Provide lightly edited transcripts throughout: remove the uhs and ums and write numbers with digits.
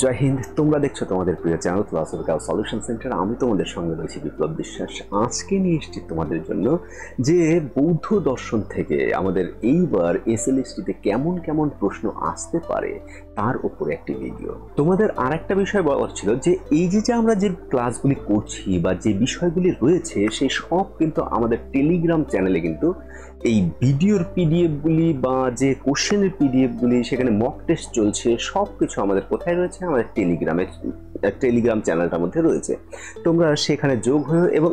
জয় হিন্দ। তোমরা দেখছো তোমাদের প্রিয় চ্যানেল ফিলসফিক্যাল সলিউশন সেন্টার। আমি তোমাদের সঙ্গে রয়েছি বিপ্লব বিশ্বাস। আজকে নিয়ে এসেছি তোমাদের জন্য যে বৌদ্ধ দর্শন থেকে আমাদের এইবার এসএলএসটিতে কেমন কেমন প্রশ্ন আসতে পারে তার উপরে একটি ভিডিও। তোমাদের আর একটা বিষয় বলার ছিল যে এই যে আমরা যে ক্লাসগুলি করছি বা যে বিষয়গুলি রয়েছে সেই সব কিন্তু আমাদের টেলিগ্রাম চ্যানেলে কিন্তু এই ভিডিওর পিডিএফগুলি বা যে কোশ্চেনের পিডিএফগুলি, সেখানে মক টেস্ট চলছে, সব কিছু আমাদের কোথায় রয়েছে? আমাদের টেলিগ্রাম চ্যানেলটার মধ্যে রয়েছে। তোমরা সেখানে যোগ হয়ে এবং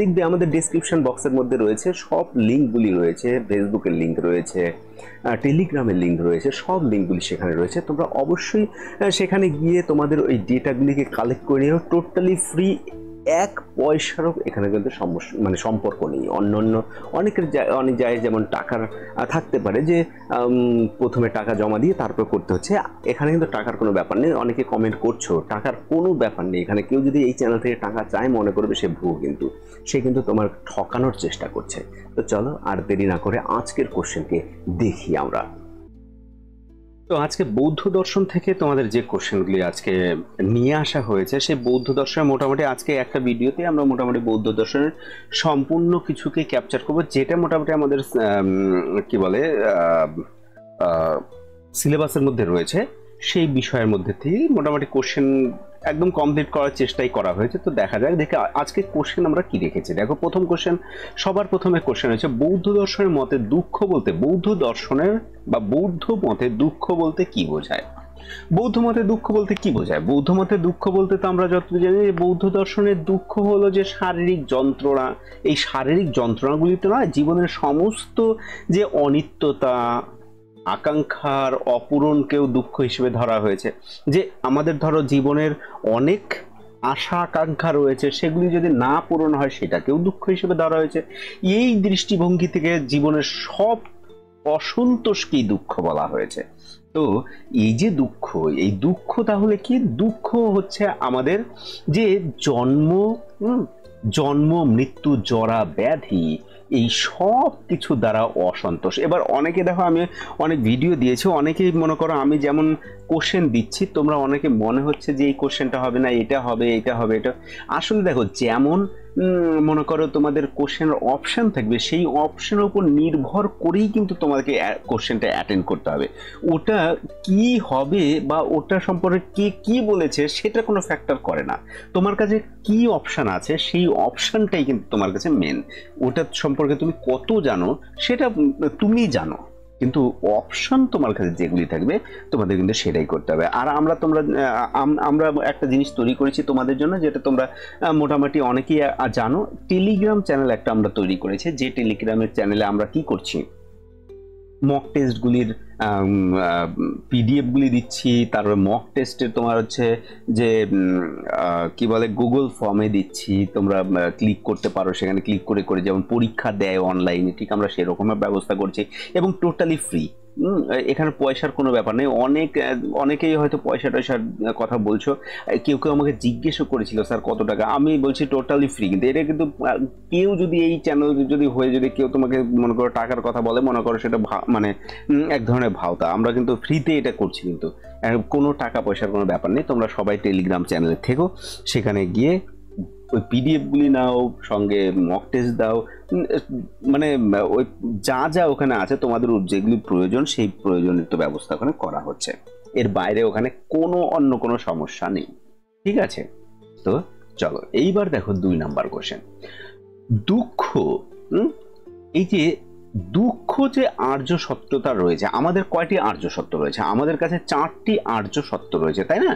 দেখবে আমাদের ডেসক্রিপশন বক্সের মধ্যে রয়েছে সব লিঙ্কগুলি রয়েছে, ফেসবুকের লিঙ্ক রয়েছে, টেলিগ্রামের লিঙ্ক রয়েছে, সব লিঙ্কগুলি সেখানে রয়েছে। তোমরা অবশ্যই সেখানে গিয়ে তোমাদের ওই ডেটাগুলিকে কালেক্ট করে নিও, টোটালি ফ্রি। এক পয়সারও এখানে কিন্তু সম্পর্ক নেই। অনেক জায়গায় যেমন টাকার থাকতে পারে যে প্রথমে টাকা জমা দিয়ে তারপর করতে হচ্ছে, এখানে কিন্তু টাকার কোনো ব্যাপার নেই। অনেকে কমেন্ট করছো, টাকার কোনো ব্যাপার নেই এখানে। কেউ যদি এই চ্যানেল থেকে টাকা চায় মনে করবে সে ভুয়ো, কিন্তু সে কিন্তু তোমার ঠকানোর চেষ্টা করছে। তো চলো আর দেরি না করে আজকের কোশ্চেনকে দেখি আমরা। তো আজকে বৌদ্ধ দর্শন থেকে তোমাদের যে কোশ্চেনগুলি আজকে নিয়ে আসা হয়েছে, সেই বৌদ্ধ দর্শনের মোটামুটি আজকে একটা ভিডিওতে আমরা মোটামুটি বৌদ্ধ দর্শনের সম্পূর্ণ কিছুকে ক্যাপচার করবো, যেটা মোটামুটি আমাদের কি বলে সিলেবাসের মধ্যে রয়েছে। সেই বিষয়ের মধ্যে থেকে মোটামুটি কোশ্চেন একদম কমপ্লিট করার চেষ্টাই করা হয়েছে। তো দেখা যাক দেখে আজকে কোশ্চেন আমরা কি রেখেছি। দেখো, প্রথম কোশ্চেন, সবার প্রথমে কোশ্চেন হচ্ছে বৌদ্ধ দর্শনের মতে দুঃখ বলতে, বৌদ্ধ দর্শনের বা বৌদ্ধ মতে দুঃখ বলতে কি বোঝায়? বৌদ্ধ মতে দুঃখ বলতে কি বোঝায়? বৌদ্ধ মতে দুঃখ বলতে তো আমরা যতটুকু জানি যে বৌদ্ধ দর্শনের দুঃখ হলো যে শারীরিক যন্ত্রণা। এই শারীরিক যন্ত্রণাগুলি তো নয়, জীবনের সমস্ত যে অনিত্যতা, আকাঙ্ক্ষার অপূরণকেও দুঃখ হিসেবে ধরা হয়েছে। যে আমাদের ধরো জীবনের অনেক আশা আকাঙ্ক্ষা রয়েছে, সেগুলি যদি না পূরণ হয় সেটাকেও দুঃখ হিসেবে ধরা হয়েছে। এই দৃষ্টিভঙ্গি থেকে জীবনের সব অসন্তোষকেই দুঃখ বলা হয়েছে। তো এই যে দুঃখ, এই দুঃখ তাহলে কি? দুঃখ হচ্ছে আমাদের যে জন্ম মৃত্যু জরা ব্যাধি, এই সব কিছু দ্বারা অসন্তোষ। এবার অনেকে দেখো, আমি অনেক ভিডিও দিয়েছি, অনেকেই মনে করো আমি যেমন কোশ্চেন দিচ্ছি তোমরা অনেকে মনে হচ্ছে যে এই কোশ্চেনটা হবে না, এটা হবে, এটা হবে, এটা। আসলে দেখো, যেমন মনে করো তোমাদের কোশ্চেনের অপশন থাকবে, সেই অপশনের উপর নির্ভর করেই কিন্তু তোমাদেরকে কোশ্চেনটা অ্যাটেন্ড করতে হবে। ওটা কি হবে বা ওটা সম্পর্কে কে কি বলেছে সেটা কোনো ফ্যাক্টর করে না। তোমার কাছে কি অপশন আছে সেই অপশনটাই কিন্তু তোমার কাছে মেন। ওটা সম্পর্কে তুমি কত জানো সেটা তুমি জানো, কিন্তু অপশন তোমার কাছে যেগুলি থাকবে তোমাদের কিন্তু সেটাই করতে হবে। আর আমরা একটা জিনিস তৈরি করেছি তোমাদের জন্য, যেটা তোমরা মোটামুটি অনেকেই জানো। টেলিগ্রাম চ্যানেল একটা আমরা তৈরি করেছি, যে টেলিগ্রামের চ্যানেলে আমরা কি করছি, মক টেস্টগুলির পিডিএফগুলি দিচ্ছি। তারপরে মক টেস্টের তোমার হচ্ছে যে কি বলে গুগল ফর্মে দিচ্ছি, তোমরা ক্লিক করতে পারো, সেখানে ক্লিক করে করে যেমন পরীক্ষা দেয় অনলাইনে, ঠিক আমরা সেরকমের ব্যবস্থা করছি এবং টোটালি ফ্রি। এখানে পয়সার কোনো ব্যাপার নেই। অনেকেই হয়তো পয়সা টয়সার কথা বলছো, কেউ কেউ আমাকে জিজ্ঞেসও করেছিল স্যার কত টাকা। আমি বলছি টোটালি ফ্রি। কিন্তু এটা কিন্তু কেউ যদি এই চ্যানেল যদি কেউ তোমাকে মনে করো টাকার কথা বলে, মনে করো সেটা মানে এক ধরনের ভাওতা। আমরা কিন্তু ফ্রিতে এটা করছি, কিন্তু কোনো টাকা পয়সার কোনো ব্যাপার নেই। তোমরা সবাই টেলিগ্রাম চ্যানেলে থেকো, সেখানে গিয়ে ওই পিডিএফগুলি নাও, সঙ্গে মক টেস্ট দাও, মানে ওই যা ওখানে আছে তোমাদের যেগুলি প্রয়োজন সেই প্রয়োজনীয় ব্যবস্থা ওখানে করা হচ্ছে। এর বাইরে ওখানে অন্য কোনো সমস্যা নেই, ঠিক আছে? তো চলো এইবার দেখো 2 নাম্বার কোশ্চেন। দুঃখ, এই যে দুঃখ যে আর্য সত্যতা রয়েছে, আমাদের কয়টি আর্য সত্য রয়েছে? আমাদের কাছে 4টি আর্য সত্য রয়েছে, তাই না?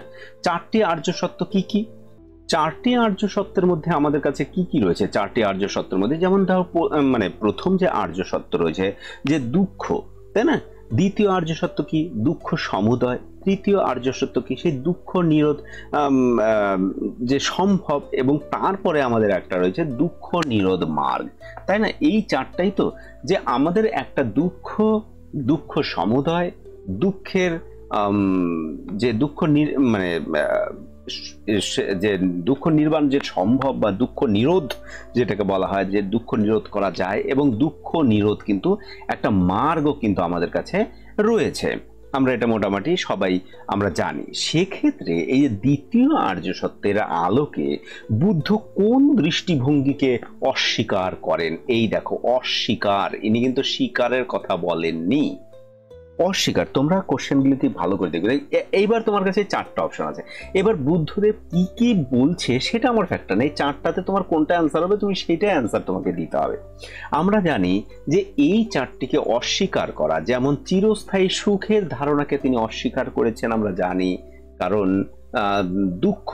4টি আর্য সত্য কি কি? 4টি আর্য সত্যের মধ্যে আমাদের কাছে কি কি রয়েছে? 4টি আর্য সত্যের মধ্যে যেমন ধরো মানে প্রথম যে আর্য সত্য রয়েছে যে দুঃখ, তাই না? দ্বিতীয় আর্য সত্য কি? দুঃখ সমুদয়। তৃতীয় আর্য সত্য কি? সেই দুঃখ নিরোধ যে সম্ভব। এবং তারপরে আমাদের একটা রয়েছে দুঃখ নিরোধ মার্গ, তাই না? এই 4টাই তো, যে আমাদের একটা দুঃখ সমুদয়, দুঃখের যে দুঃখ মানে যে দুঃখ নির্বাণ যে সম্ভব বা দুঃখ নিরোধ যেটাকে বলা হয়, যে দুঃখ নিরোধ করা যায়, এবং দুঃখ নিরোধ কিন্তু একটা মার্গও কিন্তু আমাদের কাছে রয়েছে। আমরা এটা মোটামুটি সবাই আমরা জানি। সেক্ষেত্রে এই যে দ্বিতীয় আর্য সত্যের আলোকে বুদ্ধ কোন দৃষ্টিভঙ্গিকে অস্বীকার করেন? এই দেখো, অস্বীকার, ইনি কিন্তু স্বীকারের কথা বলেননি, অস্বীকার। তোমরা কোশ্চেনগুলিকে ভালো করে দেখবে। এইবার তোমার কাছে 4টা অপশন আছে। এবার বুদ্ধদেব কি কি বলছে সেটা আমার ফ্যাক্টর নেই, 4টাতে তোমার কোনটা অ্যান্সার হবে তুমি সেইটাই অ্যান্সার তোমাকে দিতে হবে। আমরা জানি যে এই 4টিকে অস্বীকার করা, যেমন চিরস্থায়ী সুখের ধারণাকে তিনি অস্বীকার করেছেন, আমরা জানি, কারণ দুঃখ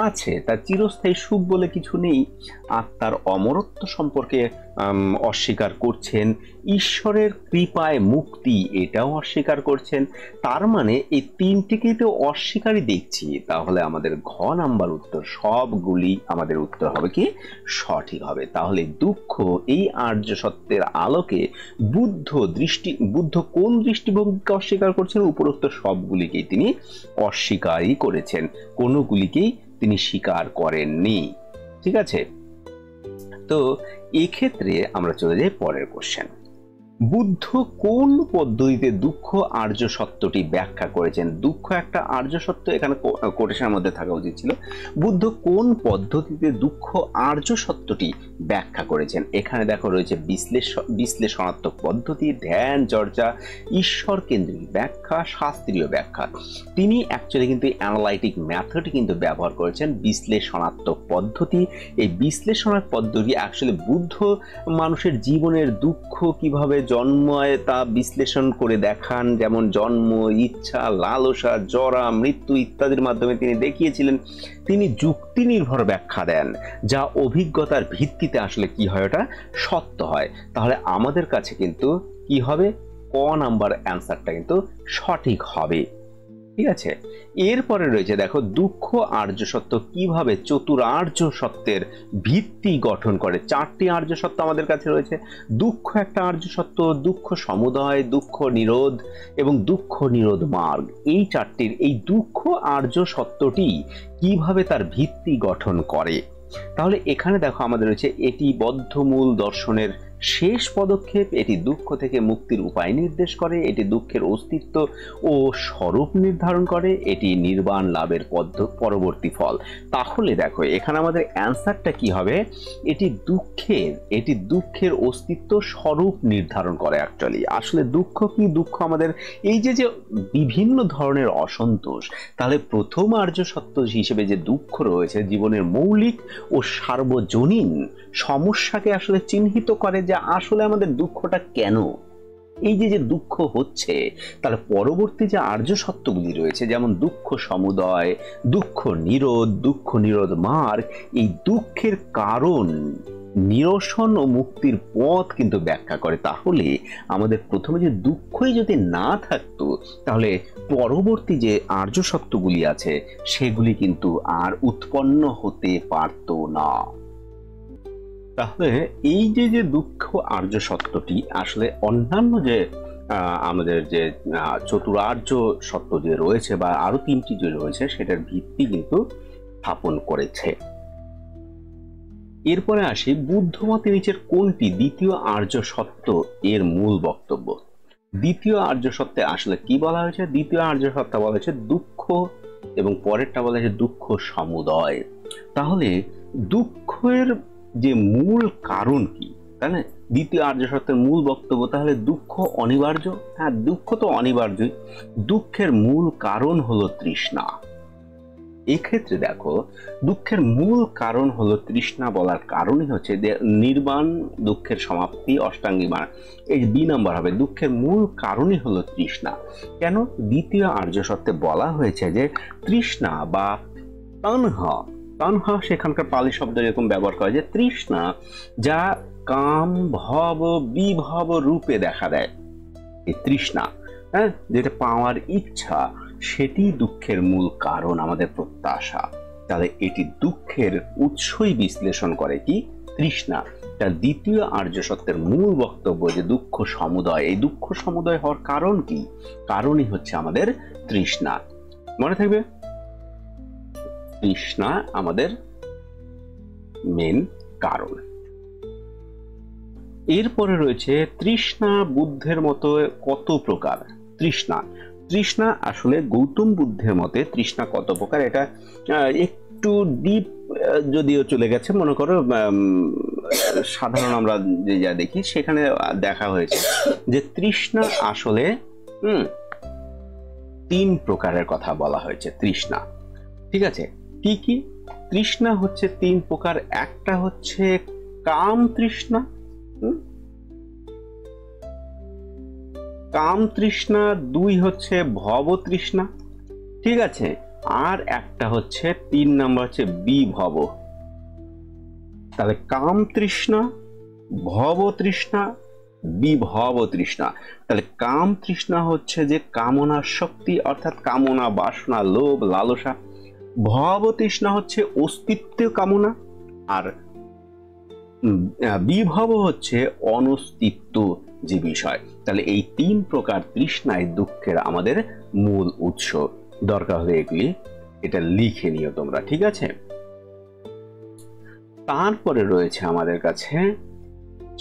আছে, তার চিরস্থায়ী সুখ বলে কিছু নেই। আত্মার অমরত্ব সম্পর্কে অস্বীকার করছেন। ঈশ্বরের কৃপায় মুক্তি, এটাও অস্বীকার করছেন। তার মানে এই 3টিকেই তো অস্বীকারই দেখছি। তাহলে আমাদের ঘ নাম্বার উত্তর, সবগুলি আমাদের উত্তর হবে কি সঠিক হবে। তাহলে দুঃখ এই আর্য সত্যের আলোকে বুদ্ধ কোন দৃষ্টিভঙ্গিকে অস্বীকার করছেন? উপরোক্ত সবগুলিকেই তিনি অস্বীকারই করেছেন, কোনোগুলিকেই তিনি স্বীকার করেননি। ঠিক আছে, তো এক্ষেত্রে আমরা চলে যাই পরের কোশ্চেন। বুদ্ধ কোন পদ্ধতিতে দুঃখ আর্য সত্যটি ব্যাখ্যা করেছেন? দুঃখ একটা আর্য সত্য, এখানে কোটেশনের মধ্যে থাকা উচিত ছিল। বুদ্ধ কোন পদ্ধতিতে দুঃখ আর্য সত্যটি ব্যাখ্যা করেছেন? এখানে দেখো রয়েছে বিশ্লেষণাত্মক পদ্ধতি, ধ্যান চর্চা, ঈশ্বর কেন্দ্রিক ব্যাখ্যা, শাস্ত্রীয় ব্যাখ্যা। তিনি অ্যাকচুয়ালি কিন্তু অ্যানালাইটিক মেথড কিন্তু ব্যবহার করেছেন, বিশ্লেষণাত্মক পদ্ধতি। এই বিশ্লেষণাত্মক পদ্ধতি অ্যাকচুয়ালি বুদ্ধ মানুষের জীবনের দুঃখ কিভাবে জন্মায় তা বিশ্লেষণ করে দেখান, যেমন জন্ম, ইচ্ছা, লালসা, জরা, মৃত্যু ইত্যাদির মাধ্যমে তিনি দেখিয়েছিলেন। তিনি যুক্তি নির্ভর ব্যাখ্যা দেন, যা অভিজ্ঞতার ভিত্তিতে আসলে কি হয়, ওটা সত্য হয়। তাহলে আমাদের কাছে কিন্তু কি হবে, ক নাম্বার অ্যান্সারটা কিন্তু সঠিক হবে। ঠিক আছে, এরপরে রয়েছে দেখো, দুঃখ আর্য সত্য কিভাবে চতুরার্য সত্যের ভিত্তি গঠন করে। 4টি আর্য সত্য আমাদের কাছে রয়েছে। দুঃখ একটা আর্য সত্য, দুঃখ সমুদয়, দুঃখ নিরোধ এবং দুঃখ নিরোধ মার্গ। এই 4টির এই দুঃখ আর্য সত্যটি কিভাবে তার ভিত্তি গঠন করে। তাহলে এখানে দেখো আমাদের রয়েছে, এটি বদ্ধমূল দর্শনের শেষ পদক্ষেপ, এটি দুঃখ থেকে মুক্তির উপায় নির্দেশ করে, এটি দুঃখের অস্তিত্ব ও স্বরূপ নির্ধারণ করে, এটি নির্বাণ লাভের পরবর্তী ফল। তাহলে দেখো এখানে আমাদের অ্যান্সারটা কি হবে, এটি দুঃখের অস্তিত্ব স্বরূপ নির্ধারণ করে। অ্যাকচুয়ালি আসলে দুঃখ কি, দুঃখ আমাদের এই যে বিভিন্ন ধরনের অসন্তোষ, তাহলে প্রথম আর্য সত্য হিসেবে যে দুঃখ রয়েছে জীবনের মৌলিক ও সার্বজনীন সমস্যাকে আসলে চিহ্নিত করে, যে আসলে আমাদের দুঃখটা কেন, এই যে দুঃখ হচ্ছে। তাহলে পরবর্তী যে আর্য সত্যগুলি রয়েছে, যেমন দুঃখ সমুদয়, দুঃখ নিরোধ মার্গ, এই দুঃখের কারণ, নিরসন ও মুক্তির পথ কিন্তু ব্যাখ্যা করে। তাহলে আমাদের প্রথমে যে দুঃখই যদি না থাকতো, তাহলে পরবর্তী যে আর্য সত্যগুলি আছে সেগুলি কিন্তু আর উৎপন্ন হতে পারত না। তাহলে এই যে দুঃখ আর্য সত্যটি আসলে অন্যান্য যে আমাদের যে চতুরার্য সত্য যে রয়েছে বা আরো 3টি যে রয়েছে সেটার ভিত্তি কিন্তু স্থাপন করেছে। এরপরে আসি, বুদ্ধমতে নিচের কোনটি দ্বিতীয় আর্য সত্য এর মূল বক্তব্য? দ্বিতীয় আর্য সত্যে আসলে কি বলা হয়েছে? দ্বিতীয় আর্য সত্য বলা হয়েছে দুঃখ, এবং পরেরটা বলা হয়েছে দুঃখ সমুদয়। তাহলে দুঃখের যে মূল কারণ কি, তাই না? দ্বিতীয় আর্য সত্যের মূল বক্তব্য, তাহলে দুঃখ অনিবার্য। হ্যাঁ, দুঃখ তো অনিবার্যই। দুঃখের মূল কারণ হলো তৃষ্ণা। এক্ষেত্রে দেখো, দুঃখের মূল কারণ হলো তৃষ্ণা বলার কারণই হচ্ছে যে নির্বাণ, দুঃখের সমাপ্তি, অষ্টাঙ্গী মার্গ, এই 2 নম্বর হবে। দুঃখের মূল কারণই হলো তৃষ্ণা। কেন? দ্বিতীয় আর্য সত্যে বলা হয়েছে যে তৃষ্ণা বা তানহা সেখানকার পালি শব্দ এরকম ব্যবহার করে, যে তৃষ্ণা যা কাম, ভব, বিভব রূপে দেখা দেয়, এই তৃষ্ণা, হ্যাঁ, যেটা পাওয়ার ইচ্ছা, সেটি দুঃখের মূল কারণ, আমাদের প্রত্যাশা। তাহলে এটি দুঃখের উৎসই বিশ্লেষণ করে কি তৃষ্ণা। তার দ্বিতীয় আর্য সত্যের মূল বক্তব্য যে দুঃখ সমুদয়, এই দুঃখ সমুদয় হওয়ার কারণ কি? কারণই হচ্ছে আমাদের তৃষ্ণা। মনে থাকবে, তৃষ্ণা আমাদের মেন কারণ। এরপরে রয়েছে তৃষ্ণা বুদ্ধের মতো কত প্রকার? তৃষ্ণা তৃষ্ণা আসলে গৌতম বুদ্ধের মতে তৃষ্ণা কত প্রকার, এটা একটু ডিপ যদিও চলে গেছে, মনে করো সাধারণ আমরা যে যা দেখি সেখানে দেখা হয়েছে যে তৃষ্ণা আসলে 3 প্রকারের কথা বলা হয়েছে। তৃষ্ণা, ঠিক আছে, কি কি? তৃষ্ণা হচ্ছে 3 প্রকার। একটা হচ্ছে কাম তৃষ্ণা, কাম তৃষ্ণা। 2 হচ্ছে ভব তৃষ্ণা, ঠিক আছে। আর একটা হচ্ছে 3 নাম্বার হচ্ছে বিভব। তাহলে কাম তৃষ্ণা, ভব তৃষ্ণা, বিভব তৃষ্ণা। তাহলে কাম তৃষ্ণা হচ্ছে যে কামনার শক্তি, অর্থাৎ কামনা, বাসনা, লোভ, লালসা। ভব তৃষ্ণা হচ্ছে অস্তিত্ব কামনা। আর বিভব হচ্ছে অনস্তিত্ব যে বিষয়। তাহলে এই 3 প্রকার তৃষ্ণাই দুঃখের আমাদের মূল উৎস। দরকার হলে এগুলি এটা লিখে নিও তোমরা, ঠিক আছে। তারপরে রয়েছে আমাদের কাছে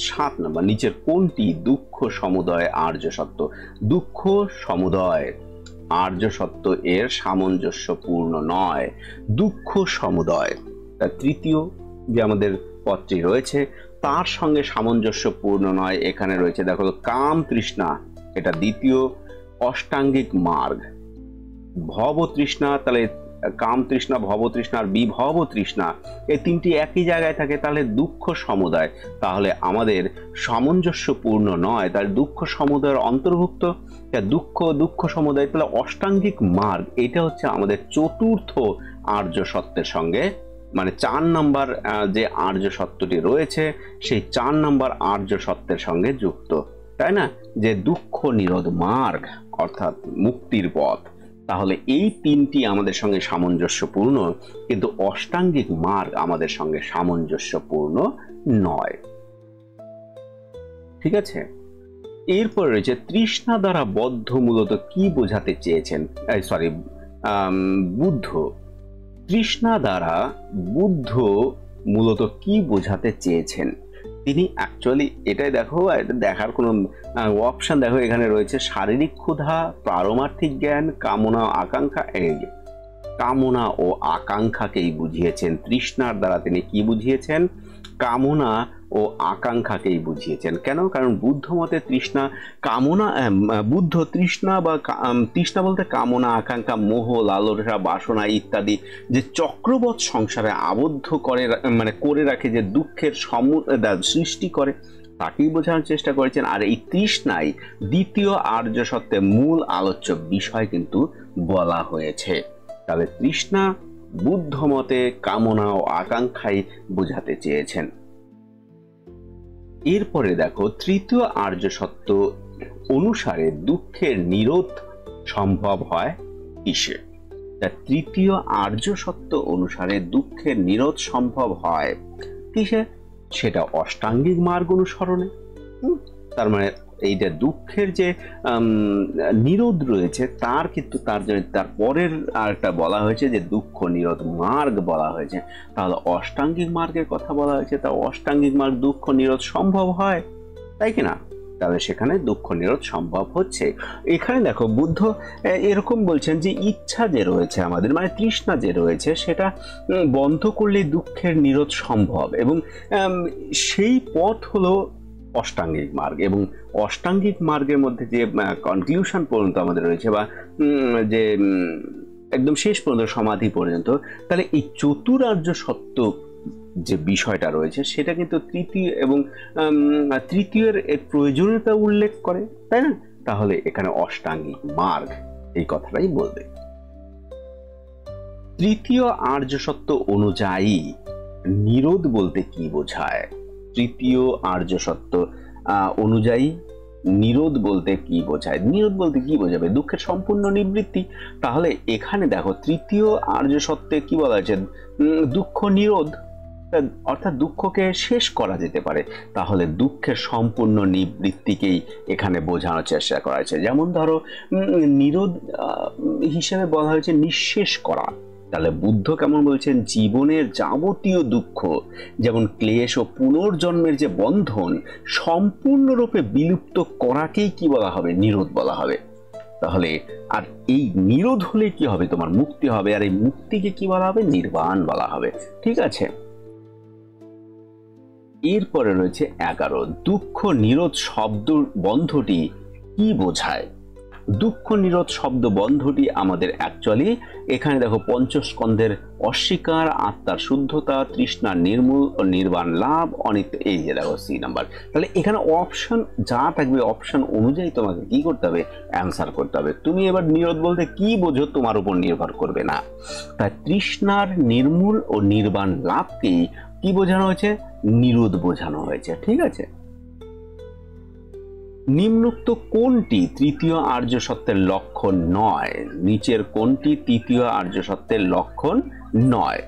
7 নম্বর, নিচের কোনটি দুঃখ সমুদয় আর্য সত্য? দুঃখ সমুদয় আর্য সত্য এর সামঞ্জস্যপূর্ণ নয়। দুঃখ সমুদয়, তার তৃতীয় যে আমাদের পদটি রয়েছে তার সঙ্গে সামঞ্জস্যপূর্ণ নয়। এখানে রয়েছে দেখো কাম তৃষ্ণা, এটা দ্বিতীয় অষ্টাঙ্গিক মার্গ। ভব তৃষ্ণা, তাহলে কাম তৃষ্ণা, ভব তৃষ্ণা আর বিভব তৃষ্ণা, এই 3টি একই জায়গায় থাকে, তাহলে দুঃখ সমুদয়। তাহলে আমাদের সামঞ্জস্যপূর্ণ নয়, তাহলে দুঃখ সমুদয়ের অন্তর্ভুক্ত। দুঃখ সমুদয়, তাহলে অষ্টাঙ্গিক মার্গ, এটা হচ্ছে আমাদের চতুর্থ আর্য সত্যের সঙ্গে, মানে 4 নম্বর যে আর্য সত্যটি রয়েছে সেই 4 নম্বর আর্য সত্যের সঙ্গে যুক্ত, তাই না? যে দুঃখ নিরোধ মার্গ অর্থাৎ মুক্তির পথ। তাহলে এই 3টি আমাদের সঙ্গে সামঞ্জস্যপূর্ণ, কিন্তু অষ্টাঙ্গিক মার্গ আমাদের সঙ্গে সামঞ্জস্যপূর্ণ নয়, ঠিক আছে। এরপর রয়েছে তৃষ্ণা দ্বারা বদ্ধ মূলত কি বোঝাতে চেয়েছেন, বুদ্ধ। তৃষ্ণা দ্বারা বুদ্ধ মূলত কি বোঝাতে চেয়েছেন? তিনি অ্যাকচুয়ালি এটাই দেখো, এটা দেখার কোনো অপশন দেখো, এখানে রয়েছে শারীরিক ক্ষুধা, পারমার্থিক জ্ঞান, কামনা, আকাঙ্ক্ষা। কামনা ও আকাঙ্ক্ষাকেই বুঝিয়েছেন। তৃষ্ণার দ্বারা তিনি কি বুঝিয়েছেন? কামনা ও আকাঙ্ক্ষাকেই বুঝিয়েছেন। কেন? কারণ বুদ্ধ মতে তৃষ্ণা, কামনা, বুদ্ধ তৃষ্ণা বা তৃষ্ণা বলতে কামনা, আকাঙ্ক্ষা, মোহ, লালসা, বাসনা ইত্যাদি যে চক্রবৎ সংসারে আবদ্ধ করে, মানে করে রাখে, যে দুঃখের সৃষ্টি করে, তাকেই বোঝানোর চেষ্টা করেছেন। আর এই তৃষ্ণাই দ্বিতীয় আর্য সত্যের মূল আলোচ্য বিষয় কিন্তু বলা হয়েছে। তাহলে তৃষ্ণা বুদ্ধ মতে কামনা ও আকাঙ্ক্ষাই বোঝাতে চেয়েছেন। এরপরে দেখো তৃতীয় আর্য সত্য অনুসারে দুঃখের নিরোধ সম্ভব হয় কিসে? তৃতীয় আর্য সত্য অনুসারে দুঃখের নিরোধ সম্ভব হয় কিসে? সেটা অষ্টাঙ্গিক মার্গ অনুসরণে। তার মানে এইটা দুঃখের যে নিরোধ রয়েছে তার কিন্তু তার পরের আরেকটা বলা হয়েছে যে দুঃখ নিরোধ মার্গ বলা হয়েছে। তাহলে অষ্টাঙ্গিক মার্গের কথা বলা হয়েছে, তা অষ্টাঙ্গিক মার্গ দুঃখ নিরোধ সম্ভব হয়, তাই কিনা? তাহলে সেখানে দুঃখ নিরোধ সম্ভব হচ্ছে। এখানে দেখো বুদ্ধ এরকম বলছেন যে ইচ্ছা যে রয়েছে আমাদের, মানে তৃষ্ণা যে রয়েছে, সেটা বন্ধ করলে দুঃখের নিরোধ সম্ভব, এবং সেই পথ হলো অষ্টাঙ্গিক মার্গ। এবং অষ্টাঙ্গিক মার্গের মধ্যে যে কনক্লুশন পর্যন্ত আমাদের রয়েছে, বা যে একদম শেষ পর্যন্ত সমাধি পর্যন্ত, তাহলে এই চতুরার্য সত্য যে বিষয়টা রয়েছে সেটা কিন্তু তৃতীয়ের প্রয়োজনীয়তা উল্লেখ করে, তাই না? তাহলে এখানে অষ্টাঙ্গিক মার্গ এই কথাটাই বলবে। তৃতীয় আর্য সত্য অনুযায়ী নিরোধ বলতে কি বোঝায়? তৃতীয় আর্য সত্য অনুযায়ী নিরোধ বলতে কি বোঝায়? নিরোধ বলতে কি বোঝাবে? দুঃখের সম্পূর্ণ নিবৃত্তি। তাহলে এখানে দেখো তৃতীয় আর্য সত্যে কি বলা হয়েছে? দুঃখ নিরোধ, অর্থাৎ দুঃখকে শেষ করা যেতে পারে। তাহলে দুঃখের সম্পূর্ণ নিবৃত্তিকেই এখানে বোঝানোর চেষ্টা করা হয়েছে। যেমন ধরো নিরোধ হিসেবে বলা হয়েছে নিঃশেষ করা। তাহলে বুদ্ধ কেমন বলছেন? জীবনের যাবতীয় দুঃখ, যেমন ক্লেশ ও পুনর্জন্মের যে বন্ধন, সম্পূর্ণরূপে বিলুপ্ত করাকেই কি বলা হবে? নিরোধ বলা হবে। তাহলে আর এই নিরোধ হলে কি হবে, তোমার মুক্তি হবে, আর এই মুক্তিকে কি বলা হবে, নির্বাণ বলা হবে। ঠিক আছে, এরপরে রয়েছে 11, দুঃখ নিরোধ শব্দ বন্ধটি কি বোঝায়? দুঃখ নিরোধ শব্দ বন্ধটি আমাদের অ্যাকচুয়ালি এখানে দেখো পঞ্চস্কন্ধের অস্বীকার, আত্মার শুদ্ধতা, তৃষ্ণার নির্মূল ও নির্বাণ লাভ, অনিত্য, এই যে দেখো সি নাম্বার। তাহলে এখানে অপশন যা থাকবে অপশন অনুযায়ী তোমাকে কি করতে হবে, অ্যান্সার করতে হবে। তুমি এবার নিরোধ বলতে কি বোঝো তোমার উপর নির্ভর করবে না। তাই তৃষ্ণার নির্মূল ও নির্বাণ লাভকে কি বোঝানো হয়েছে, নিরোধ বোঝানো হয়েছে। ঠিক আছে, নিম্নোক্ত কোনটি তৃতীয় আর্য সত্যের লক্ষণ নয়? নিচের কোনটি তৃতীয় আর্য সত্যের লক্ষণ নয়?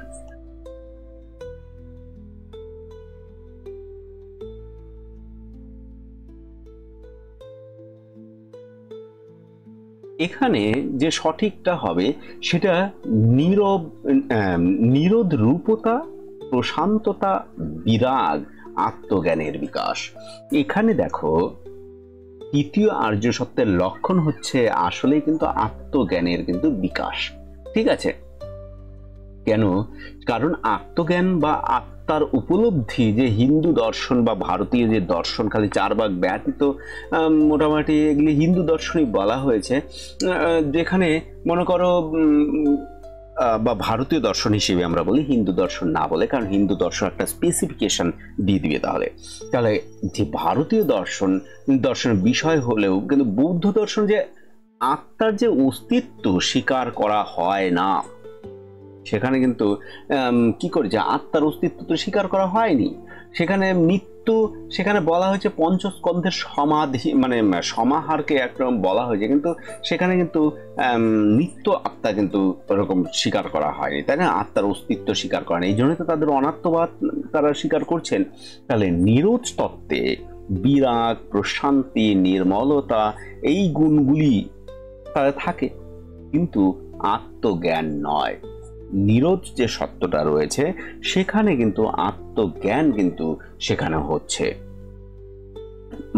এখানে যে সঠিকটা হবে সেটা নিরোধ রূপতা, প্রশান্ততা, বিরাগ, আত্মজ্ঞানের বিকাশ। এখানে দেখো তৃতীয় আর্য সত্যের লক্ষণ হচ্ছে আসলে কিন্তু আত্মজ্ঞানের কিন্তু বিকাশ। ঠিক আছে, কেন? কারণ আত্মজ্ঞান বা আত্মার উপলব্ধি যে হিন্দু দর্শন বা ভারতীয় যে দর্শন, খালি 4 ভাগ ব্যতীত মোটামুটি এগুলি হিন্দু দর্শনই বলা হয়েছে, যেখানে মনে করো বা ভারতীয় দর্শন হিসেবে আমরা বলি, হিন্দু দর্শন না বলে, কারণ হিন্দু দর্শন একটা স্পেসিফিকেশন দিয়ে দিবে। তাহলে যে ভারতীয় দর্শনের বিষয় হলেও কিন্তু বৌদ্ধ দর্শন যে আত্মার যে অস্তিত্ব স্বীকার করা হয় না, সেখানে কিন্তু কি করেছে, আত্মার অস্তিত্ব তো স্বীকার করা হয়নি। সেখানে সেখানে বলা হয়েছে পঞ্চস্কন্ধের সমাধি, মানে সমাহারকে একরকম বলা হয়েছে, কিন্তু সেখানে কিন্তু নিত্য আত্মা কিন্তু ওরকম স্বীকার করা হয়নি, তাই না? আত্মার অস্তিত্ব স্বীকার করেন, এই জন্যই তো তাদের অনাত্মবাদ তারা স্বীকার করছেন। তাহলে নিরোধ তত্ত্বে বিরাগ, প্রশান্তি, নির্মলতা এই গুণগুলি তাদের থাকে, কিন্তু আত্মজ্ঞান নয়। নিরোধ যে সত্যটা রয়েছে সেখানে কিন্তু আত্মজ্ঞান কিন্তু সেখানে হচ্ছে,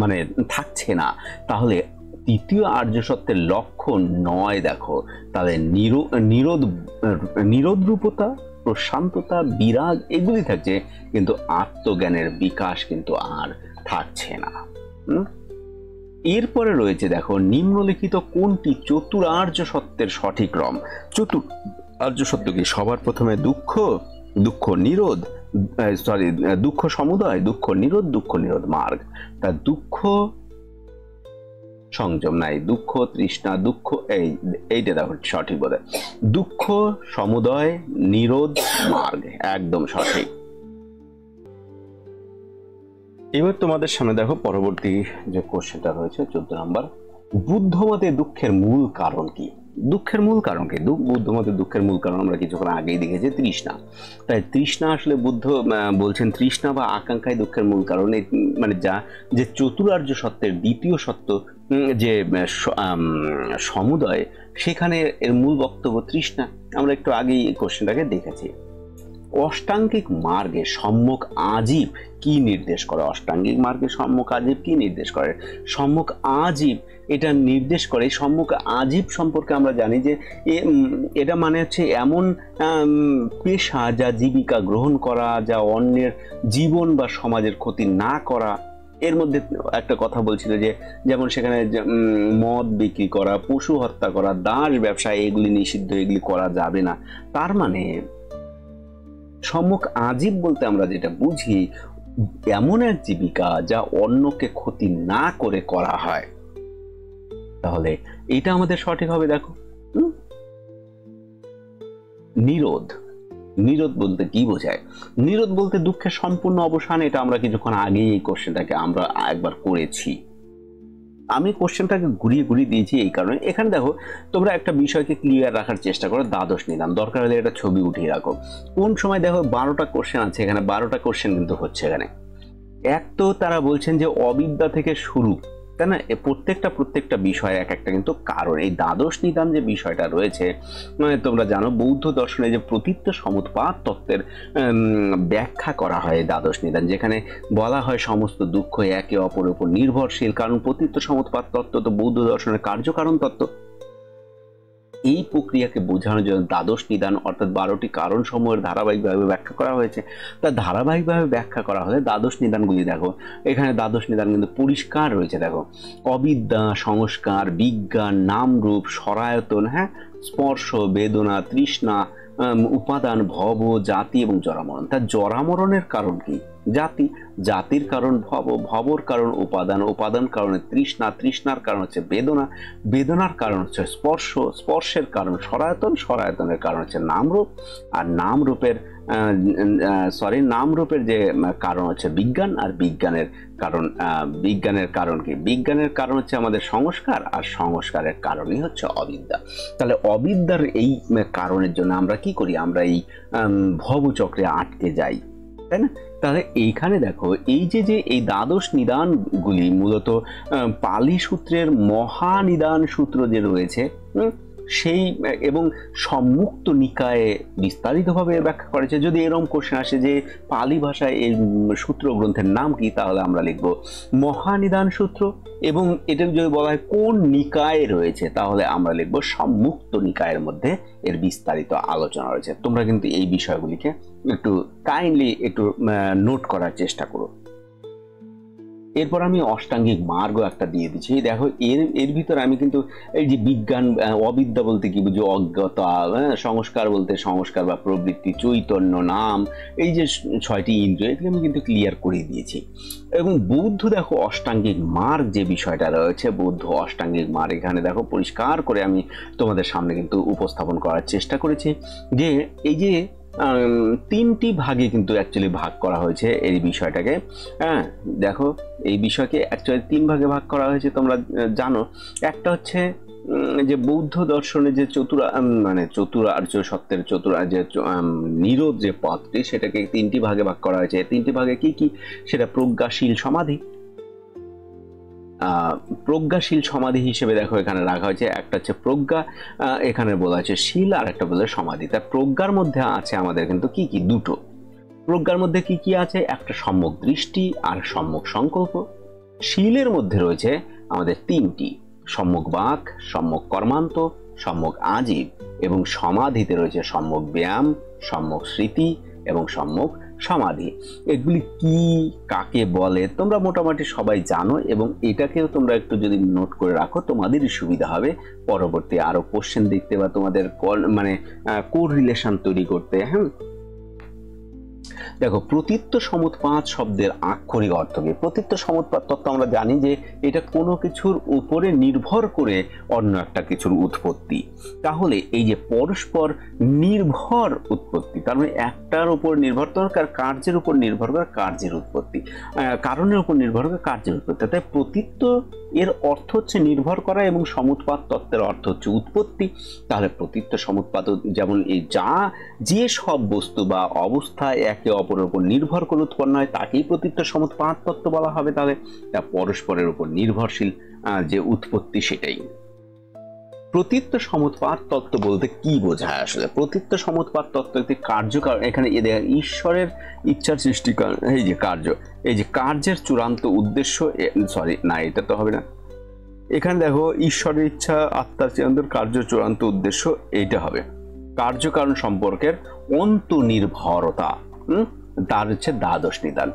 মানে থাকছে না। তাহলে তৃতীয় আর্য সত্যের লক্ষণ নয়। দেখো তাহলে নিরোধ রূপতা, প্রশান্ততা, বিরাগ এগুলি থাকছে, কিন্তু আত্মজ্ঞানের বিকাশ কিন্তু আর থাকছে না। এরপরে রয়েছে দেখো নিম্নলিখিত কোনটি চতুরার্য সত্যের সঠিক ক্রম? আর্য সত্য কি? সবার প্রথমে দুঃখ নিরোধ, দুঃখ সমুদয়, দুঃখ নিরোধ মার্গ। তা দুঃখ সংযম নাই, দুঃখ তৃষ্ণা, দুঃখ এইটা দেখো সঠিক বোধ হয়, দুঃখ সমুদয় নিরোধ মার্গ, একদম সঠিক। এবার তোমাদের সামনে দেখো পরবর্তী যে কোশ্চেনটা রয়েছে 14 নম্বর, বুদ্ধ মতে দুঃখের মূল কারণ কি? দুঃখের মূল কারণ কি? বুদ্ধ মতে দুঃখের মূল কারণ আমরা কিছুক্ষণ আগেই দেখেছি, তৃষ্ণা। তাই তৃষ্ণা আসলে বুদ্ধ বলছেন তৃষ্ণা বা আকাঙ্ক্ষায় দুঃখের মূল কারণ। মানে যে চতুরার্য সত্যের দ্বিতীয় সত্য যে সমুদয়, সেখানে এর মূল বক্তব্য তৃষ্ণা। আমরা একটু আগেই এই কোশ্চেনটাকে দেখেছি। অষ্টাঙ্গিক মার্গে সম্যক আজীব কি নির্দেশ করে? অষ্টাঙ্গিক মার্গে সম্যক আজীব কি নির্দেশ করে? সম্যক আজীব এটা নির্দেশ করে, সম্যক আজীব সম্পর্কে আমরা জানি যে এটা মানে হচ্ছে এমন পেশা যা জীবিকা গ্রহণ করা, যা অন্যের জীবন বা সমাজের ক্ষতি না করা। এর মধ্যে একটা কথা বলছিল যে যেমন সেখানে মদ বিক্রি করা, পশু হত্যা করা, দাস ব্যবসা এগুলি নিষিদ্ধ, এগুলি করা যাবে না। তার মানে সম্যক আজীব বলতে আমরা যেটা বুঝি, এমন এক জীবিকা যা অন্যকে ক্ষতি না করে করা হয়। তাহলে এটা আমাদের সঠিক হবে। দেখো নিরোধ বলতে কি বোঝায়? নিরোধ বলতে দুঃখের সম্পূর্ণ অবসান। এটা আমরা কিছুক্ষণ আগেই এই কোশ্চেনটাকে আমরা একবার করেছি। আমি কোশ্চেনটাকে ঘুরিয়ে দিয়েছি এই কারণে। এখানে দেখো তোমরা একটা বিষয়কে ক্লিয়ার রাখার চেষ্টা করো, দ্বাদশ নিলাম, দরকার হলে এটা ছবি উঠিয়ে রাখো। কোন সময় দেখো 12টা কোশ্চেন আছে এখানে, 12টা কোশ্চেন কিন্তু হচ্ছে এখানে। এক তো তারা বলছেন যে অবিদ্যা থেকে শুরু, তাই না? প্রত্যেকটা বিষয় এক একটা কিন্তু কারণ। এই দ্বাদশ নিদান যে বিষয়টা রয়েছে, তোমরা জানো বৌদ্ধ দর্শনে যে প্রতীত্য সমুৎপাত তত্ত্বের ব্যাখ্যা করা হয় দ্বাদশ নিদান, যেখানে বলা হয় সমস্ত দুঃখ একে অপরের উপর নির্ভরশীল। কারণ প্রতীত্য সমুৎপাত তত্ত্ব তো বৌদ্ধ দর্শনের কার্যকারণ তত্ত্ব। এই প্রক্রিয়াকে বোঝানোর জন্য দ্বাদশ নিদান অর্থাৎ 12টি কারণ সমূহের ধারাবাহিকভাবে ব্যাখ্যা করা হয়েছে। তা ধারাবাহিকভাবে ব্যাখ্যা করা হলে দ্বাদশ নিদানগুলি দেখো, এখানে দ্বাদশ নিদান কিন্তু পরিষ্কার রয়েছে। দেখো, অবিদ্যা, সংস্কার, বিজ্ঞান, নামরূপ, সরায়তন, হ্যাঁ, স্পর্শ, বেদনা, তৃষ্ণা, উপাদান, ভব, জাতি এবং জরামরণ। তা জরামরণের কারণ কি? জাতি, জাতির কারণ ভব, ভবর কারণ উপাদান, উপাদান কারণে তৃষ্ণা, তৃষ্ণার কারণ হচ্ছে বেদনা, বেদনার কারণ হচ্ছে স্পর্শ, স্পর্শের কারণ সরায়তন, সরায়তনের কারণ হচ্ছে নামরূপ, আর নামরূপের নামরূপের যে কারণ হচ্ছে বিজ্ঞান, আর বিজ্ঞানের কারণ কি? বিজ্ঞানের কারণ হচ্ছে আমাদের সংস্কার, আর সংস্কারের কারণই হচ্ছে অবিদ্যা। তাহলে অবিদ্যার এই কারণের জন্য আমরা কি করি? আমরা এই ভবচক্রে আটকে যাই, তাই না? তাহলে এইখানে দেখো, এই যে এই দ্বাদশ নিদানগুলি মূলত পালি সূত্রের মহানিদান সূত্র যে রয়েছে সেই এবং সম্মুক্ত নিকায়ে বিস্তারিতভাবে ব্যাখ্যা করেছে। যদি এরকম কোশ্চেন আসে যে পালি ভাষায় এই সূত্র গ্রন্থের নাম কি, তাহলে আমরা লিখব মহানিদান সূত্র। এবং এটা যদি বলা হয় কোন নিকায়ে রয়েছে, তাহলে আমরা লিখব সম্মুক্ত নিকায়ের মধ্যে এর বিস্তারিত আলোচনা রয়েছে। তোমরা কিন্তু এই বিষয়গুলিকে একটু কাইন্ডলি একটু নোট করার চেষ্টা করো। এরপর আমি অষ্টাঙ্গিক মার্গ একটা দিয়ে দিচ্ছি। দেখো, এর ভিতরে আমি কিন্তু এই যে বিজ্ঞান, অবিদ্যা বলতে কি বুঝি? অজ্ঞতা, সংস্কার বলতে সংস্কার বা প্রবৃত্তি, চৈতন্য, নাম, এই যে 6টি ইন্দ্রিয়, এগুলো আমি কিন্তু ক্লিয়ার করে দিয়েছি। এবং বৌদ্ধ দেখো অষ্টাঙ্গিক মার্গ যে বিষয়টা রয়েছে, বৌদ্ধ অষ্টাঙ্গিক মার্গ এখানে দেখো পরিষ্কার করে আমি তোমাদের সামনে কিন্তু উপস্থাপন করার চেষ্টা করেছি যে এই যে 3টি ভাগে কিন্তু অ্যাকচুয়ালি ভাগ করা হয়েছে এই বিষয়টাকে। হ্যাঁ, দেখো, এই বিষয়কে অ্যাকচুয়ালি 3 ভাগে ভাগ করা হয়েছে, তোমরা জানো। একটা হচ্ছে যে বৌদ্ধ দর্শনে যে চতুরার্য সত্যের যে নিরোধ যে পথটি, সেটাকে 3টি ভাগে ভাগ করা হয়েছে। 3টি ভাগে কি কি? সেটা প্রজ্ঞাশীল সমাধি, প্রজ্ঞাশীল সমাধি হিসেবে দেখো এখানে রাখা হয়েছে। একটা হচ্ছে প্রজ্ঞা, এখানে বলা হয়েছে শীল, আর একটা বলে সমাধি। তা প্রজ্ঞার মধ্যে আছে আমাদের কিন্তু কি কি? দুটো। প্রজ্ঞার মধ্যে কি কি আছে? একটা সম্যক দৃষ্টি আর সম্যক সংকল্প। শীলের মধ্যে রয়েছে আমাদের 3টি: সম্যক বাক, সম্যক কর্মান্ত, সম্যক আজীব। এবং সমাধিতে রয়েছে সম্যক ব্যায়াম, সম্যক স্মৃতি এবং সম্যক সমাধি। এগুলি কি, কাকে বলে, তোমরা মোটামুটি সবাই জানো। এবং এটাকেও তোমরা একটু যদি নোট করে রাখো, তোমাদেরই সুবিধা হবে পরবর্তী আরো কোশ্চেন দেখতে বা তোমাদের কোরিলেশন তৈরি করতে। হ্যাঁ, দেখো, প্রতীত্য সমুৎপাত শব্দের আক্ষরিক অর্থ কি? প্রতীত্য সমুৎপাত তত্ত্ব আমরা জানি যে এটা কোনো কিছুর উপরে নির্ভর করে অন্য একটা কিছুর উৎপত্তি। তাহলে এই যে পরস্পর নির্ভর উৎপত্তি, তার মানে একটার উপর নির্ভর করে কার্যের উপর নির্ভর করে কার্যের উৎপত্তি, কারণের উপর নির্ভর করে কার্যের উৎপত্তি। তাই প্রতীত্য এর অর্থ হচ্ছে নির্ভর করা এবং সমুৎপাত তত্ত্বের অর্থ হচ্ছে উৎপত্তি। তাহলে প্রতীত্য সমুৎপাত যেমন এই যে সব বস্তু বা অবস্থায় একে অপরের উপর নির্ভর করে উৎপন্ন হয়, তাকেই প্রতীত্য সমুৎপাত তত্ত্ব বলা হবে। তাহলে তা পরস্পরের উপর নির্ভরশীল যে উৎপত্তি, সেটাই প্রতীত্য সমুৎপাত তত্ত্ব বলতে কি বোঝায় আসলে? প্রতীত্য সমুৎপাত তত্ত্ব একটি কার্যকারণ। এখানে ঈশ্বরের ইচ্ছার সৃষ্টি, এই যে কার্য, এই যে কার্যের চূড়ান্ত উদ্দেশ্য, সরি না, এটা তো হবে না। এখানে দেখো, ঈশ্বরের ইচ্ছা, আত্মার চিরন্তন কার্য, চূড়ান্ত উদ্দেশ্য, এইটা হবে কার্যকারণ সম্পর্কের অন্তর্নির্ভরতা। তার হচ্ছে দ্বাদশ নিদান।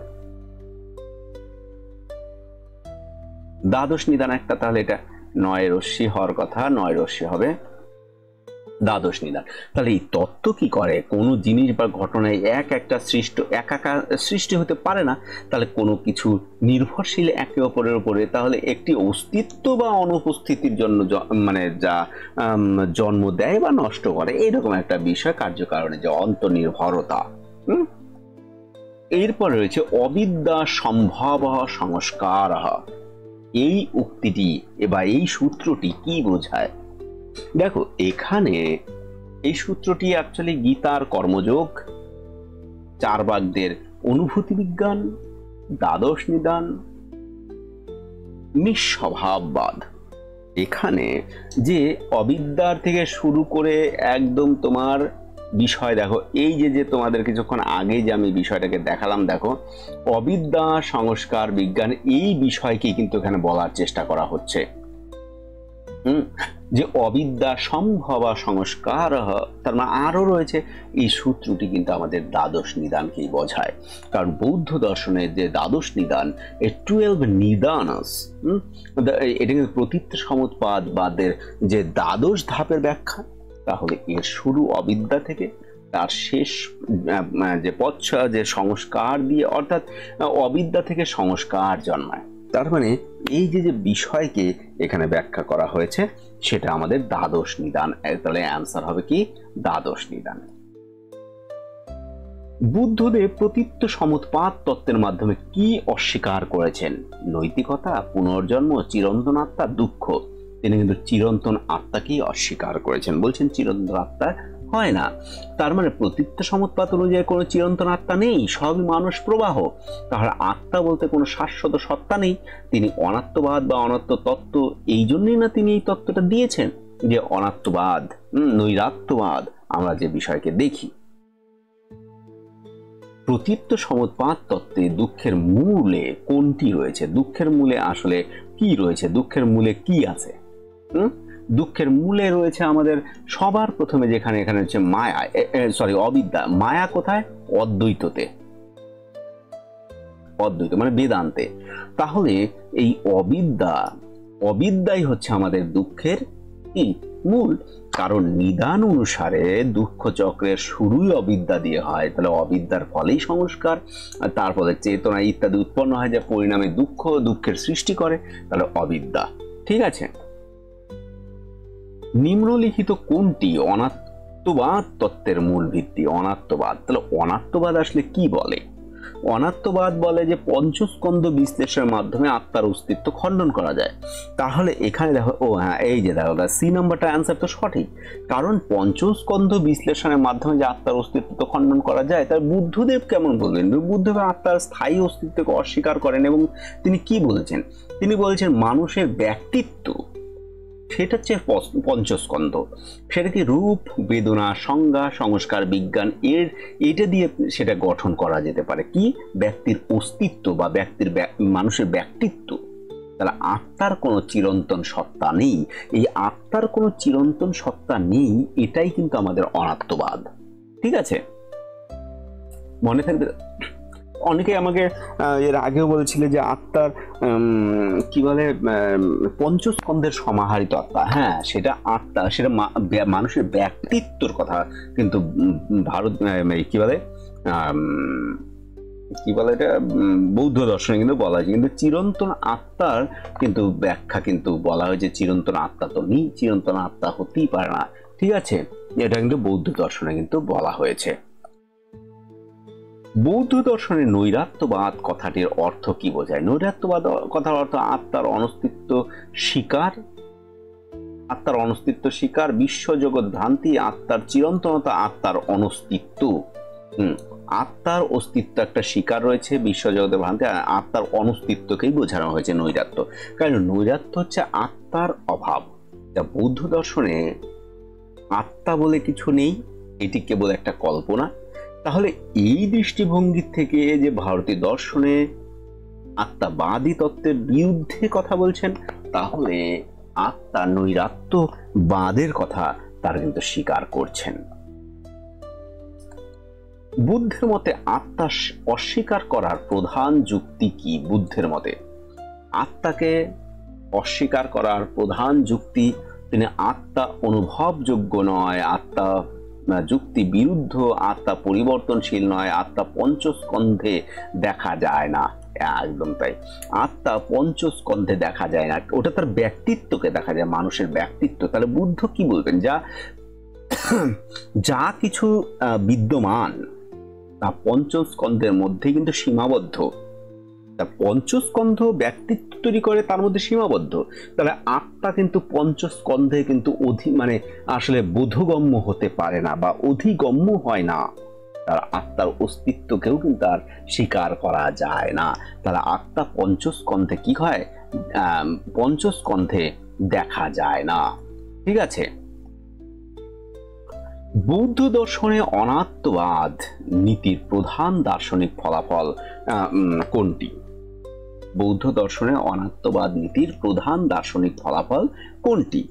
দ্বাদশ নিদান একটা, তাহলে এটা 9 রশ্মি হওয়ার কথা, 9 রশ্মি হবে দ্বাদশ নিদান। তাহলে এই তত্ত্ব কি করে? কোনো জিনিস বা ঘটনায় একটা একাকার সৃষ্টি হতে পারে না। তাহলে কোনো কিছু নির্ভরশীল একে অপরের উপরে, তাহলে একটি অস্তিত্ব বা অনুপস্থিতির জন্য যা জন্ম দেয় বা নষ্ট করে, এরকম একটা বিষয় কার্যকারণে যে অন্তর্নির্ভরতা। এরপর রয়েছে অবিদ্যা সম্ভব সংস্কার। এই উক্তিটি বা এই সূত্রটি কি বোঝায়? দেখো, এখানে এই সূত্রটি অ্যাকচুয়ালি গীতার কর্মযোগ, চারবাকদের অনুভূতি বিজ্ঞান, দ্বাদশ নিদান নিঃস্বভাববাদ। এখানে যে অবিদ্যার থেকে শুরু করে একদম তোমার বিষয় দেখো, এই যে তোমাদের কিছুক্ষণ আগে যে আমি বিষয়টাকে দেখালাম, দেখো অবিদ্যা সংস্কার বিজ্ঞান এই বিষয়কেই কিন্তু এখানে বলার চেষ্টা করা হচ্ছে। যে অবিদ্যা সম্ভবা সংস্কার, তার মানে আরো রয়েছে, এই সূত্রটি কিন্তু আমাদের দ্বাদশ নিদানকেই বোঝায়। কারণ বৌদ্ধ দর্শনের যে দ্বাদশ নিদান, এই 12 নিদানস, এটা কিন্তু প্রতীত্য সমুৎপাদবাদের যে দ্বাদশ ধাপের ব্যাখ্যা। তাহলে এর শুরু অবিদ্যা থেকে, তার শেষ যে পচ্ছা যে সংস্কার দিয়ে, অর্থাৎ অবিদ্যা থেকে সংস্কার জন্মায়। তার মানে এই যে বিষয়কে এখানে ব্যাখ্যা করা হয়েছে সেটা আমাদের দ্বাদশ নিদান। তাহলে অ্যান্সার হবে কি দ্বাদশ নিদান। বুদ্ধদেব প্রতীত্য সমুৎপাদ তত্ত্বের মাধ্যমে কি অস্বীকার করেছেন? নৈতিকতা, পুনর্জন্ম, চিরন্তন আত্মা, দুঃখ। তিনি কিন্তু চিরন্তন আত্মাকেই অস্বীকার করেছেন, বলছেন চিরন্তন আত্মা হয় না। তার মানে প্রতীত্য সমুৎপাদ অনুযায়ী কোনো চিরন্তন আত্মা নেই, সবই মানুষ প্রবাহ। তাহলে আত্মা বলতে কোনো শাশ্বত সত্তা নেই। তিনি অনাত্মবাদ বা অনাত্ম তত্ত্ব, এই জন্যই না তিনি এই তত্ত্বটা দিয়েছেন যে অনাত্মবাদ, নৈরাত্যবাদ আমরা যে বিষয়কে দেখি। প্রতীত্য সমুৎপাদ তত্ত্বে দুঃখের মূলে কোনটি রয়েছে? দুঃখের মূলে আসলে কি রয়েছে? দুঃখের মূলে কি আছে? দুঃখের মূলে রয়েছে আমাদের সবার প্রথমে যেখানে, এখানে হচ্ছে মায়া, অবিদ্যা। মায়া কোথায়? অদ্বৈততে, অদ্বৈত মানে বেদান্তে। তাহলে এই অবিদ্যাই হচ্ছে আমাদের দুঃখের কি মূল। কারণ নিদান অনুসারে দুঃখ চক্রের শুরুই অবিদ্যা দিয়ে হয়। তাহলে অবিদ্যার ফলেই সংস্কার, আর তারপরে চেতনা ইত্যাদি উৎপন্ন হয়, যা পরিণামে দুঃখের সৃষ্টি করে। তাহলে অবিদ্যা। ঠিক আছে, নিম্নলিখিত কোনটি অনাত্মবাদ তত্ত্বের মূল ভিত্তি? অনাত্মবাদ। তাহলে অনাত্মবাদ আসলে কি বলে? অনাত্মবাদ বলে যে পঞ্চস্কন্ধ বিশ্লেষণের মাধ্যমে আত্মার অস্তিত্ব খণ্ডন করা যায়। তাহলে এখানে দেখো, এই যে দেখো সি নাম্বারটা অ্যান্সার তো সঠিক। কারণ পঞ্চস্কন্ধ বিশ্লেষণের মাধ্যমে যে আত্মার অস্তিত্ব তো খণ্ডন করা যায়, তার বুদ্ধদেব কেমন বললেন? বুদ্ধদেব আত্মার স্থায়ী অস্তিত্বকে অস্বীকার করেন এবং তিনি কি বলেছেন? তিনি বলেছেন মানুষের ব্যক্তিত্ব সেটা হচ্ছে পঞ্চস্কন্ধ। সেটা কি রূপ, বেদনা, সংজ্ঞা, সংস্কার, বিজ্ঞান, এটা দিয়ে সেটা গঠন করা যেতে পারে। কি? ব্যক্তির অস্তিত্ব বা মানুষের ব্যক্তিত্ব। তাহলে আত্মার কোনো চিরন্তন সত্তা নেই। এই আত্মার কোনো চিরন্তন সত্তা নেই, এটাই কিন্তু আমাদের অনাত্মবাদ। ঠিক আছে, মনে থাকবে। অনেকে আমাকে এর আগেও বলেছিল যে আত্মার কি বলে পঞ্চস্কন্ধের সমাহারিত আত্মা। হ্যাঁ, সেটা আত্মা, সেটা মানুষের ব্যক্তিত্বর কথা কিন্তু ভারত কি বলে এটা বৌদ্ধ দর্শনে কিন্তু বলা হয়েছে। কিন্তু চিরন্তন আত্মার কিন্তু ব্যাখ্যা কিন্তু বলা হয়েছে চিরন্তন আত্মা তো নেই, চিরন্তন আত্মা হতেই পারে না। ঠিক আছে, এটা কিন্তু বৌদ্ধ দর্শনে কিন্তু বলা হয়েছে। বৌদ্ধ দর্শনে নৈরাত্যবাদ কথাটির অর্থ কি বোঝায়? নৈরাত্যবাদ কথার অর্থ আত্মার অনস্তিত্ব স্বীকার, আত্মার অনস্তিত্ব স্বীকার, বিশ্বজগৎ ভ্রান্তি, আত্মার চিরন্তনতা, আত্মার অনস্তিত্ব। আত্মার অস্তিত্ব একটা স্বীকার রয়েছে, বিশ্বজগতের ভ্রান্তি, আত্মার অনস্তিত্বকেই বোঝানো হয়েছে নৈরাত্য। কারণ নৈরাত্য হচ্ছে আত্মার অভাব। যা বৌদ্ধ দর্শনে আত্মা বলে কিছু নেই, এটি কেবল একটা কল্পনা। তাহলে এই দৃষ্টিভঙ্গি থেকে যে ভারতীয় দর্শনে আত্মাবাদী তত্ত্বের বিরুদ্ধে কথা বলছেন, তাহলে আত্মা নৈরাত্যবাদের কথা তারা কিন্তু স্বীকার করছেন। বুদ্ধের মতে আত্মা অস্বীকার করার প্রধান যুক্তি কি? বুদ্ধের মতে আত্মাকে অস্বীকার করার প্রধান যুক্তি, তিনি আত্মা অনুভবযোগ্য নয়, আত্মা যুক্তি বিরুদ্ধ, আত্মা পরিবর্তনশীল নয়, আত্মা পঞ্চস্কন্ধে দেখা যায় না। একদম তাই, আত্মা পঞ্চস্কন্ধে দেখা যায় না, ওটা তার ব্যক্তিত্বকে দেখা যায়, মানুষের ব্যক্তিত্ব। তাহলে বুদ্ধ কি বলবেন? যা কিছু বিদ্যমান তা পঞ্চস্কন্ধের মধ্যে কিন্তু সীমাবদ্ধ। পঞ্চস্কন্ধ ব্যক্তিত্ব তৈরি করে, তার মধ্যে সীমাবদ্ধ। তাহলে আত্মা কিন্তু পঞ্চস্কন্ধে কিন্তু আসলে বোধগম্য হতে পারে না বা অধিগম্য হয় না। তার আত্মার অস্তিত্বকেও কিন্তু আর স্বীকার করা যায় না। তাহলে আত্মা পঞ্চস্কন্ধে কি হয়? পঞ্চস্কন্ধে দেখা যায় না। ঠিক আছে, বৌদ্ধ দর্শনে অনাত্মবাদ নীতির প্রধান দার্শনিক ফলাফল কোনটি? বৌদ্ধ দর্শনে অনাত্মবাদ নীতির প্রধান দার্শনিক ফলাফল কোনটি?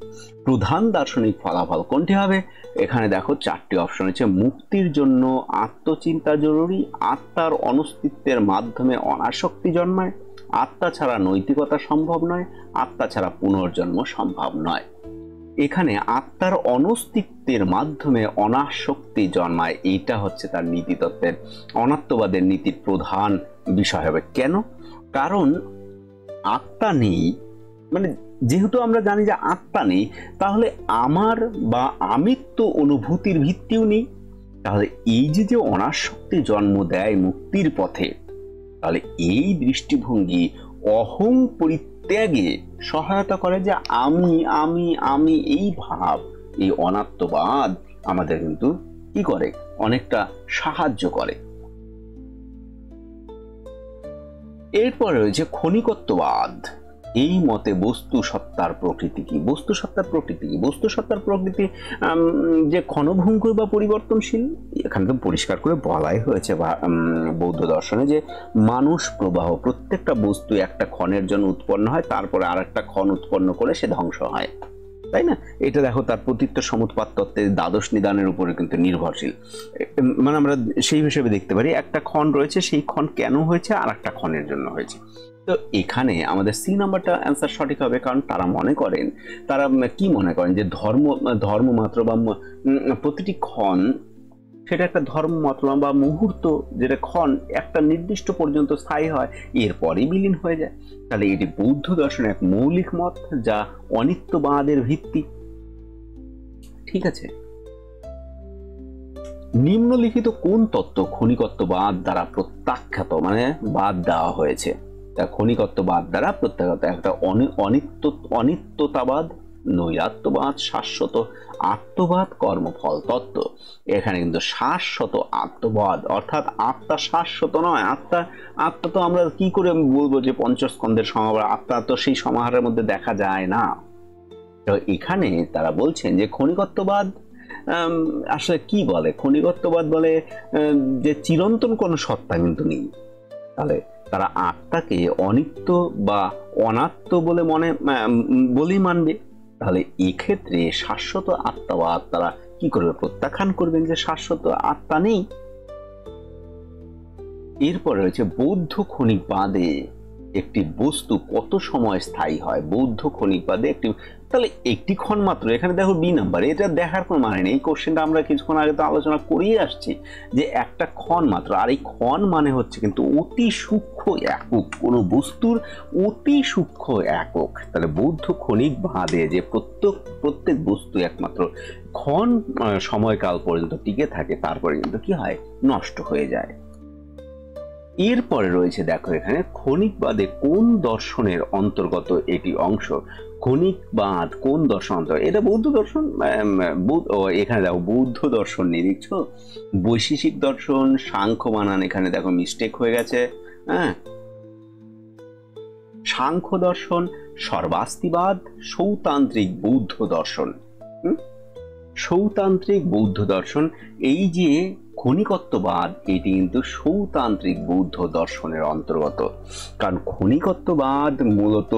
প্রধান দার্শনিক ফলাফল কোনটি হবে? এখানে দেখো চারটি অপশন আছে। মুক্তির জন্য আত্মচিন্তা জরুরি, আত্মার অনস্তিত্বের মাধ্যমে অনাসক্তি জন্মায়, আত্মা ছাড়া নৈতিকতা সম্ভব নয়, আত্মা ছাড়া পুনর্জন্ম সম্ভব নয়। এখানে আত্মার অনস্তিত্বের মাধ্যমে অনাসক্তি জন্মায়, এইটা হচ্ছে তার নীতিতত্ত্বের, অনাত্মবাদের নীতির প্রধান বিষয় হবে। কেন? কারণ আত্মা নেই, মানে যেহেতু আমরা জানি যে আত্মা নেই, তাহলে আমার বা আমিত্ব অনুভূতির ভিত্তিও নেই। তাহলে এই যে অনাসক্তি জন্ম দেয় মুক্তির পথে, তাহলে এই দৃষ্টিভঙ্গি অহং পরিত্যাগে সহায়তা করে, যে আমি আমি আমি এই ভাব, এই অনাত্মবাদ আমাদের কিন্তু কি করে, অনেকটা সাহায্য করে। এরপরে রয়েছে ক্ষণিকত্ববাদ। এই মতে বস্তু সত্তার প্রকৃতি কি? বস্তু সত্তার প্রকৃতি কি? বস্তু সত্তার প্রকৃতি যে ক্ষণভঙ্গুর বা পরিবর্তনশীল। এখানে তো পরিষ্কার করে বলাই হয়েছে বৌদ্ধ দর্শনে যে মানুষ প্রবাহ, প্রত্যেকটা বস্তু একটা ক্ষণের জন্য উৎপন্ন হয়, তারপরে আর একটা ক্ষণ উৎপন্ন করে সে ধ্বংস হয়, তাই না? এটা দেখো তার প্রতীত্ব সমুৎপাত তত্ত্বের দ্বাদশ নিদানের উপরে কিন্তু নির্ভরশীল। মানে আমরা সেই হিসেবে দেখতে পারি একটা ক্ষণ রয়েছে, সেই ক্ষণ কেন হয়েছে, আর একটা ক্ষণের জন্য হয়েছে। তো এখানে আমাদের সি নাম্বারটা অ্যান্সার সঠিক হবে, কারণ তারা মনে করেন, তারা কি মনে করেন যে ধর্ম মাত্র বা প্রতিটি ক্ষণ সেটা একটা ধর্ম মাত্র বা মুহূর্ত, যেটা ক্ষণ একটা নির্দিষ্ট পর্যন্ত স্থায়ী হয়, এরপরই বিলীন হয়ে যায়। তাহলে এটি বৌদ্ধ দর্শনের এক মৌলিক মত, যা অনিত্যবাদের ভিত্তি। ঠিক আছে, নিম্নলিখিত কোন তত্ত্ব ক্ষণিকত্ববাদ দ্বারা প্রত্যাখ্যাত, মানে বাদ দেওয়া হয়েছে? ক্ষণিকত্ববাদ দ্বারা প্রত্যাখ্যাত একটা অনিত্যতাবাদ, নৈরাত্যবাদ, শাশ্বত আত্মবাদ, কর্মফল তত্ত্ব। এখানে কিন্তু শাশ্বত আত্মবাদ, অর্থাৎ আত্মা শাশ্বত নয়। আত্মা তো আমরা কি করে বলবো যে পঞ্চস্কন্ধের সমাহার, আত্মা তো সেই সমাহারের মধ্যে দেখা যায় না। তো এখানে তারা বলছেন যে ক্ষণিকত্ববাদ আসলে কি বলে? ক্ষণিকত্ববাদ বলে যে চিরন্তন কোনো সত্তা কিন্তু নেই। তাহলে তারা আত্মাকে অনিত্য বা অনাত্ম বলেই মানবে। তাহলে এক্ষেত্রে শাশ্বত আত্মাবাদ তারা কি করবে? প্রত্যাখ্যান করবেন যে শাশ্বত আত্মা নেই। এরপরে রয়েছে বৌদ্ধ ক্ষণিকবাদে একটি বস্তু কত সময় স্থায়ী হয়? বৌদ্ধ ক্ষণিকবাদে তাহলে একটি ক্ষণ মাত্র। এখানে দেখো বি নাম্বার, এটা দেখার কোনো মানে নেই। এই কোশ্চেনটা আমরা কিছুক্ষণ আগে তো আলোচনা করেই আসছি যে একটা ক্ষণ মাত্র, আর এই ক্ষণ মানে হচ্ছে কিন্তু অতি সূক্ষ্ম একক, কোনো বস্তুর অতি সূক্ষ্ম একক। তাহলে বৌদ্ধ ক্ষণিকবাদে যে প্রত্যেক বস্তু একমাত্র ক্ষণ সময়কাল পর্যন্ত টিকে থাকে, তারপরে কিন্তু কি হয়? নষ্ট হয়ে যায়। এরপরে রয়েছে দেখো এখানে ক্ষণিকবাদে কোন দর্শনের অন্তর্গত এটি অংশ? ক্ষণিকবাদ কোন দর্শন অন্তর্গত? এটা বৌদ্ধ দর্শন। এখানে দেখো বৌদ্ধ দর্শন নিয়ে দেখছো, বৈশেষিক দর্শন, সাংখ্য বানান এখানে দেখো মিস্টেক হয়ে গেছে। হ্যাঁ, সাংখ্য দর্শন, সর্বাস্তিবাদ, সৌতান্ত্রিক বৌদ্ধ দর্শন। সৌতান্ত্রিক বৌদ্ধ দর্শন, এই যে ক্ষণিকত্ববাদ, এটি কিন্তু সৌতান্ত্রিক বৌদ্ধ দর্শনের অন্তর্গত। কারণ ক্ষণিকত্ববাদ মূলত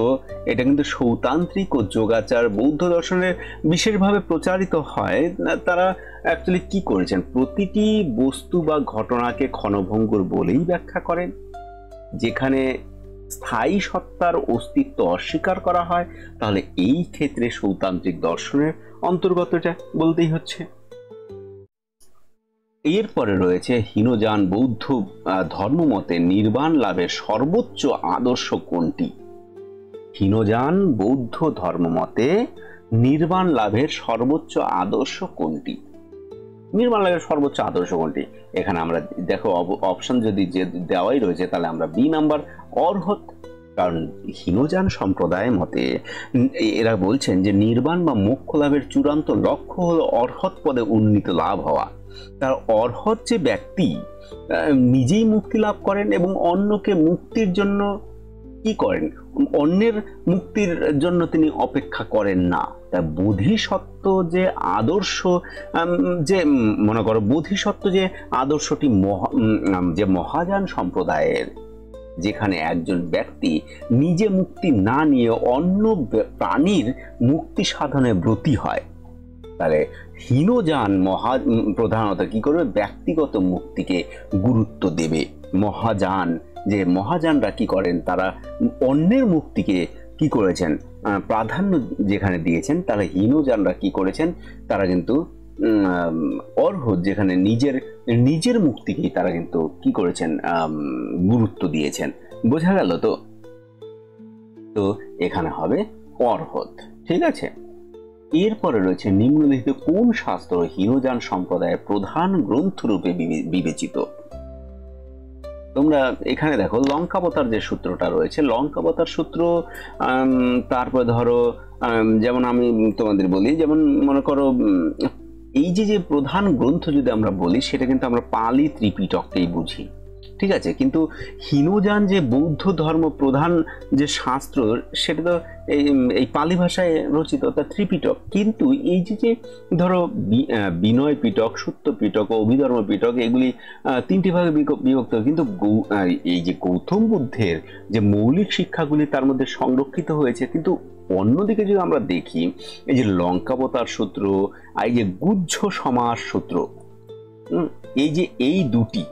এটা কিন্তু সৌতান্ত্রিক ও যোগাচার বৌদ্ধ দর্শনের বিশেষভাবে প্রচারিত হয়। তারা অ্যাকচুয়ালি কি করেছেন? প্রতিটি বস্তু বা ঘটনাকে ক্ষণভঙ্গুর বলেই ব্যাখ্যা করেন। যেখানে স্থায়ী সত্তার অস্তিত্ব অস্বীকার করা হয়, তাহলে এই ক্ষেত্রে সৌতান্ত্রিক দর্শনের অন্তর্গতটা বলতেই হচ্ছে। এরপরে রয়েছে হীনযান বৌদ্ধ ধর্মমতে নির্বাণ লাভের সর্বোচ্চ আদর্শ কোনটি? হীনযান বৌদ্ধ ধর্মমতে নির্বাণ লাভের সর্বোচ্চ আদর্শ কোনটি? নির্বাণ লাভের সর্বোচ্চ আদর্শ কোনটি? এখানে আমরা দেখো অপশন যদি যে দেওয়াই রয়েছে, তাহলে আমরা বি নাম্বার অর্হত। কারণ হীনযান সম্প্রদায় মতে এরা বলছেন যে নির্বাণ বা মোক্ষ লাভের চূড়ান্ত লক্ষ্য হলো অর্হত পদে উন্নীত লাভ হওয়া। তার অর্হত যে ব্যক্তি নিজেই মুক্তি লাভ করেন এবং অন্যকে মুক্তির জন্য কি করেন, অন্যের মুক্তির জন্য তিনি অপেক্ষা করেন না। তা বোধিসত্ত্ব যে আদর্শ, যে মনে করো বোধিসত্ত্ব যে আদর্শটি যে মহাযান সম্প্রদায়ের, যেখানে একজন ব্যক্তি নিজে মুক্তি না নিয়ে অন্য প্রাণীর মুক্তি সাধনে ব্রতী হয়, তাহলে হীনযান প্রধানত কি করবে, ব্যক্তিগত মুক্তিকে গুরুত্ব দেবে। মহাযানরা কি করেন, তারা অন্যের মুক্তিকে কি করেছেন, প্রাধান্য যেখানে দিয়েছেন, তারা হীনযানরা কি করেছেন, তারা কিন্তু অর্হত যেখানে নিজের মুক্তিকেই তারা কিন্তু কি করেছেন, গুরুত্ব দিয়েছেন। বোঝা গেল তো? তো এখানে হবে অর্হত। ঠিক আছে, এরপরে রয়েছে নিম্নলিখিত কোন শাস্ত্র হীনযান সম্প্রদায়ের প্রধান গ্রন্থ রূপে বিবেচিত? তোমরা এখানে দেখো লঙ্কাবতার যে সূত্রটা রয়েছে, লঙ্কাবতার সূত্র, তারপরে ধরো যেমন আমি তোমাদের বলি, যেমন মনে করো এই যে প্রধান গ্রন্থ যদি আমরা বলি, সেটা কিন্তু আমরা পালি ত্রিপিটককেই বুঝি। ঠিক আছে, কিন্তু হীনযান যে বৌদ্ধ ধর্ম প্রধান যে শাস্ত্র, সেটা তো এই পালি ভাষায় রচিত, তা ত্রিপিটক। কিন্তু এই যে ধরো বিনয় পিটক, সূত্র পিটক ও অভিধর্ম পিটক, এগুলি তিনটি ভাগে বিভক্ত। কিন্তু এই যে গৌতম বুদ্ধের যে মৌলিক শিক্ষাগুলি তার মধ্যে সংরক্ষিত হয়েছে। কিন্তু অন্যদিকে যদি আমরা দেখি, এই যে লঙ্কাবতার সূত্র আর এই যে গুহ্য সমাস সূত্র, এই দুটি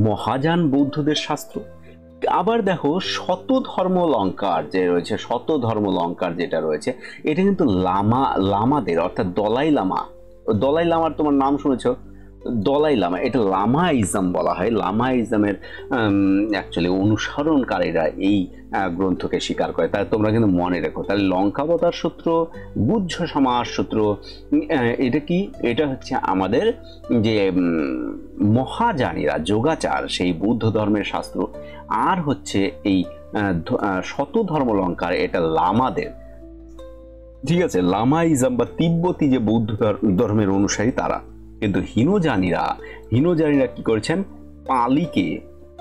মহাযান বৌদ্ধদের শাস্ত্র। আবার দেখো শতধর্মলঙ্কার যে রয়েছে, শতধর্মলঙ্কার যেটা রয়েছে, এটা কিন্তু লামাদের, অর্থাৎ দলাই লামার তোমার নাম শুনেছো, দলাই লামা, এটা লামাইজম বলা হয়। লামাইজমের অ্যাকচুয়ালি অনুসরণকারীরা এই গ্রন্থকে স্বীকার করে। তাই তোমরা কিন্তু মনে রেখো, তাহলে লঙ্কাবতার সূত্র, গুহ্য সমাস সূত্র, এটা হচ্ছে আমাদের যে মহাযানীরা, যোগাচার, সেই বৌদ্ধ ধর্মের শাস্ত্র। আর হচ্ছে এই শতধর্মলঙ্কার, এটা লামাদের। ঠিক আছে, লামাইজম বা তিব্বতী যে বৌদ্ধ ধর্মের অনুসারী তারা। কিন্তু হীনযানীরা কি করেছেন,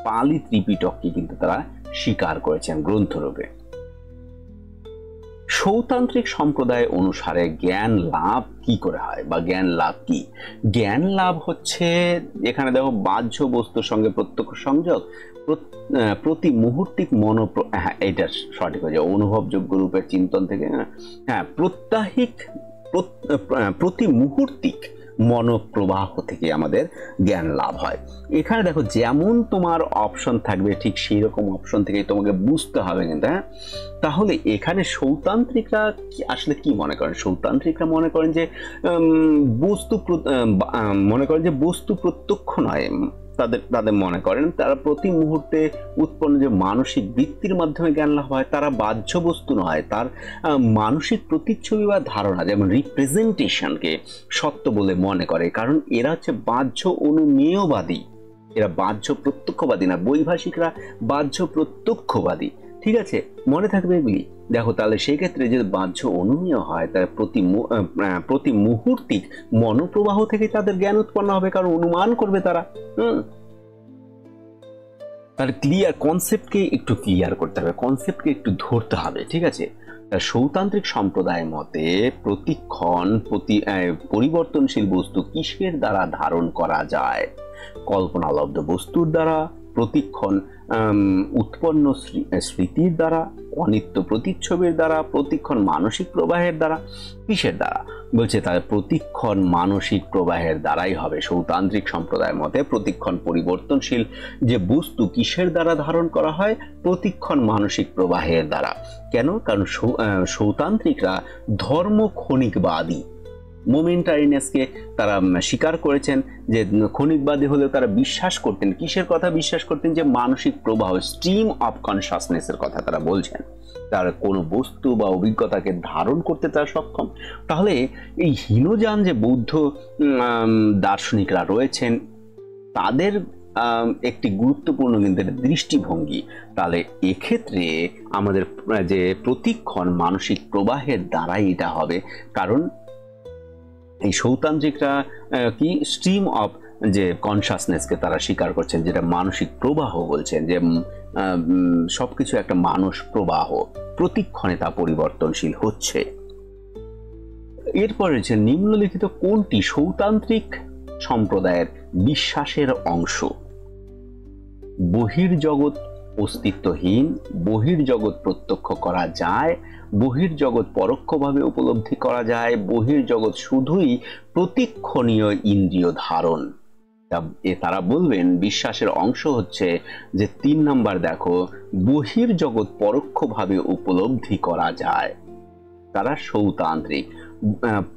পালি ত্রিপিটককে কিন্তু তারা স্বীকার করেছেন গ্রন্থরূপে। সৌতান্ত্রিক সম্প্রদায় অনুসারে জ্ঞান লাভ কি করে হয়, বা জ্ঞান লাভ কি? জ্ঞান লাভ হচ্ছে, এখানে দেখো বাহ্য বস্তুর সঙ্গে প্রত্যক্ষ সংযোগ, প্রতি মুহূর্তিক এটা সঠিক হয়ে যায়, অনুভবযোগ্য রূপের চিন্তন থেকে, প্রতি মুহূর্তিক মনোপ্রবাহ থেকে আমাদের জ্ঞান লাভ হয়। এখানে দেখো যেমন তোমার অপশন থাকবে, ঠিক সেই রকম অপশন থেকে তোমাকে বুঝতে হবে কিন্তু। তাহলে এখানে সৌতান্ত্রিকরা আসলে কি মনে করেন? সৌতান্ত্রিকরা মনে করেন যে বস্তু প্রত্যক্ষ নয়, তাদের মনে করেন তারা প্রতি মুহূর্তে উৎপন্ন যে মানসিক বৃত্তির মাধ্যমে জ্ঞান লাভ হয়, তারা বাহ্য বস্তু নয়, তার মানসিক প্রতিচ্ছবি বা ধারণা, যেমন রিপ্রেজেন্টেশনকে সত্য বলে মনে করে। কারণ এরা হচ্ছে বাহ্য অনুমেয়বাদী, এরা বাহ্য প্রত্যক্ষবাদী না। বৈভাষিকরা বাহ্য প্রত্যক্ষবাদী। ঠিক আছে, মনে থাকবে এগুলি। দেখো তাহলে সেই ক্ষেত্রে যদি বাহ্য অনুমেয় হয়, তাহলে প্রতি মুহূর্তিক মনোপ্রবাহ থেকে তাদের জ্ঞান উৎপন্ন হবে, কারণ অনুমান করবে তারা। তাহলে কনসেপ্টকে একটু ক্লিয়ার করতে হবে, কনসেপ্টকে একটু ধরতে হবে। ঠিক আছে, সৌতান্ত্রিক সম্প্রদায়ের মতে প্রতিক্ষণ পরিবর্তনশীল বস্তু কিসের দ্বারা ধারণ করা যায়? কল্পনালব্ধ বস্তুর দ্বারা, প্রতিক্ষণ উৎপন্ন স্মৃতির দ্বারা, অনিত্য প্রতিচ্ছবির দ্বারা, প্রতিক্ষণ মানসিক প্রবাহের দ্বারা। কিসের দ্বারা বলছে? তাহলে প্রতিক্ষণ মানসিক প্রবাহের দ্বারাই হবে। সৌতান্ত্রিক সম্প্রদায়ের মতে প্রতিক্ষণ পরিবর্তনশীল যে বস্তু কিসের দ্বারা ধারণ করা হয়? প্রতিক্ষণ মানসিক প্রবাহের দ্বারা। কেন? কারণ সৌতান্ত্রিকরা ধর্ম ক্ষণিকবাদী, মোমেন্টারিনেসকে তারা স্বীকার করেছেন। যে ক্ষণিকবাদী হলেও তারা বিশ্বাস করতেন, কিসের কথা বিশ্বাস করতেন? যে মানসিক প্রবাহ, স্ট্রিম অফ কনসাসনেসের কথা তারা বলছেন। তার কোনো বস্তু বা অভিজ্ঞতাকে ধারণ করতে তারা সক্ষম। তাহলে এই হীনযান যে বৌদ্ধ দার্শনিকরা রয়েছেন, তাদের একটি গুরুত্বপূর্ণ কিন্তু দৃষ্টিভঙ্গি। তাহলে এক্ষেত্রে আমাদের যে প্রতিক্ষণ মানসিক প্রবাহের দ্বারাই এটা হবে। কারণ এই সৌতান্ত্রিকরা কি স্ট্রিম অফ যে কনসাসনেসকে তারা স্বীকার করছেন, যেটা মানসিক প্রবাহ বলছেন, যে সবকিছু একটা মানস প্রবাহ, প্রতিক্ষণে তা পরিবর্তনশীল হচ্ছে। এরপরে যে নিম্নলিখিত কোনটি সৌতান্ত্রিক সম্প্রদায়ের বিশ্বাসের অংশ? বহির্জগৎ অস্তিত্বহীন, বহির্জগৎ প্রত্যক্ষ করা যায়, বহির্জগৎ পরোক্ষভাবে উপলব্ধি করা যায়, বহির্জগৎ শুধুই প্রতিক্ষণীয় ইন্দ্রিয় ধারণ। তারা বলবেন বিশ্বাসের অংশ হচ্ছে যে 3 নাম্বার, দেখো, বহির্জগৎ পরোক্ষভাবে উপলব্ধি করা যায়। তারা সৌতান্ত্রিক।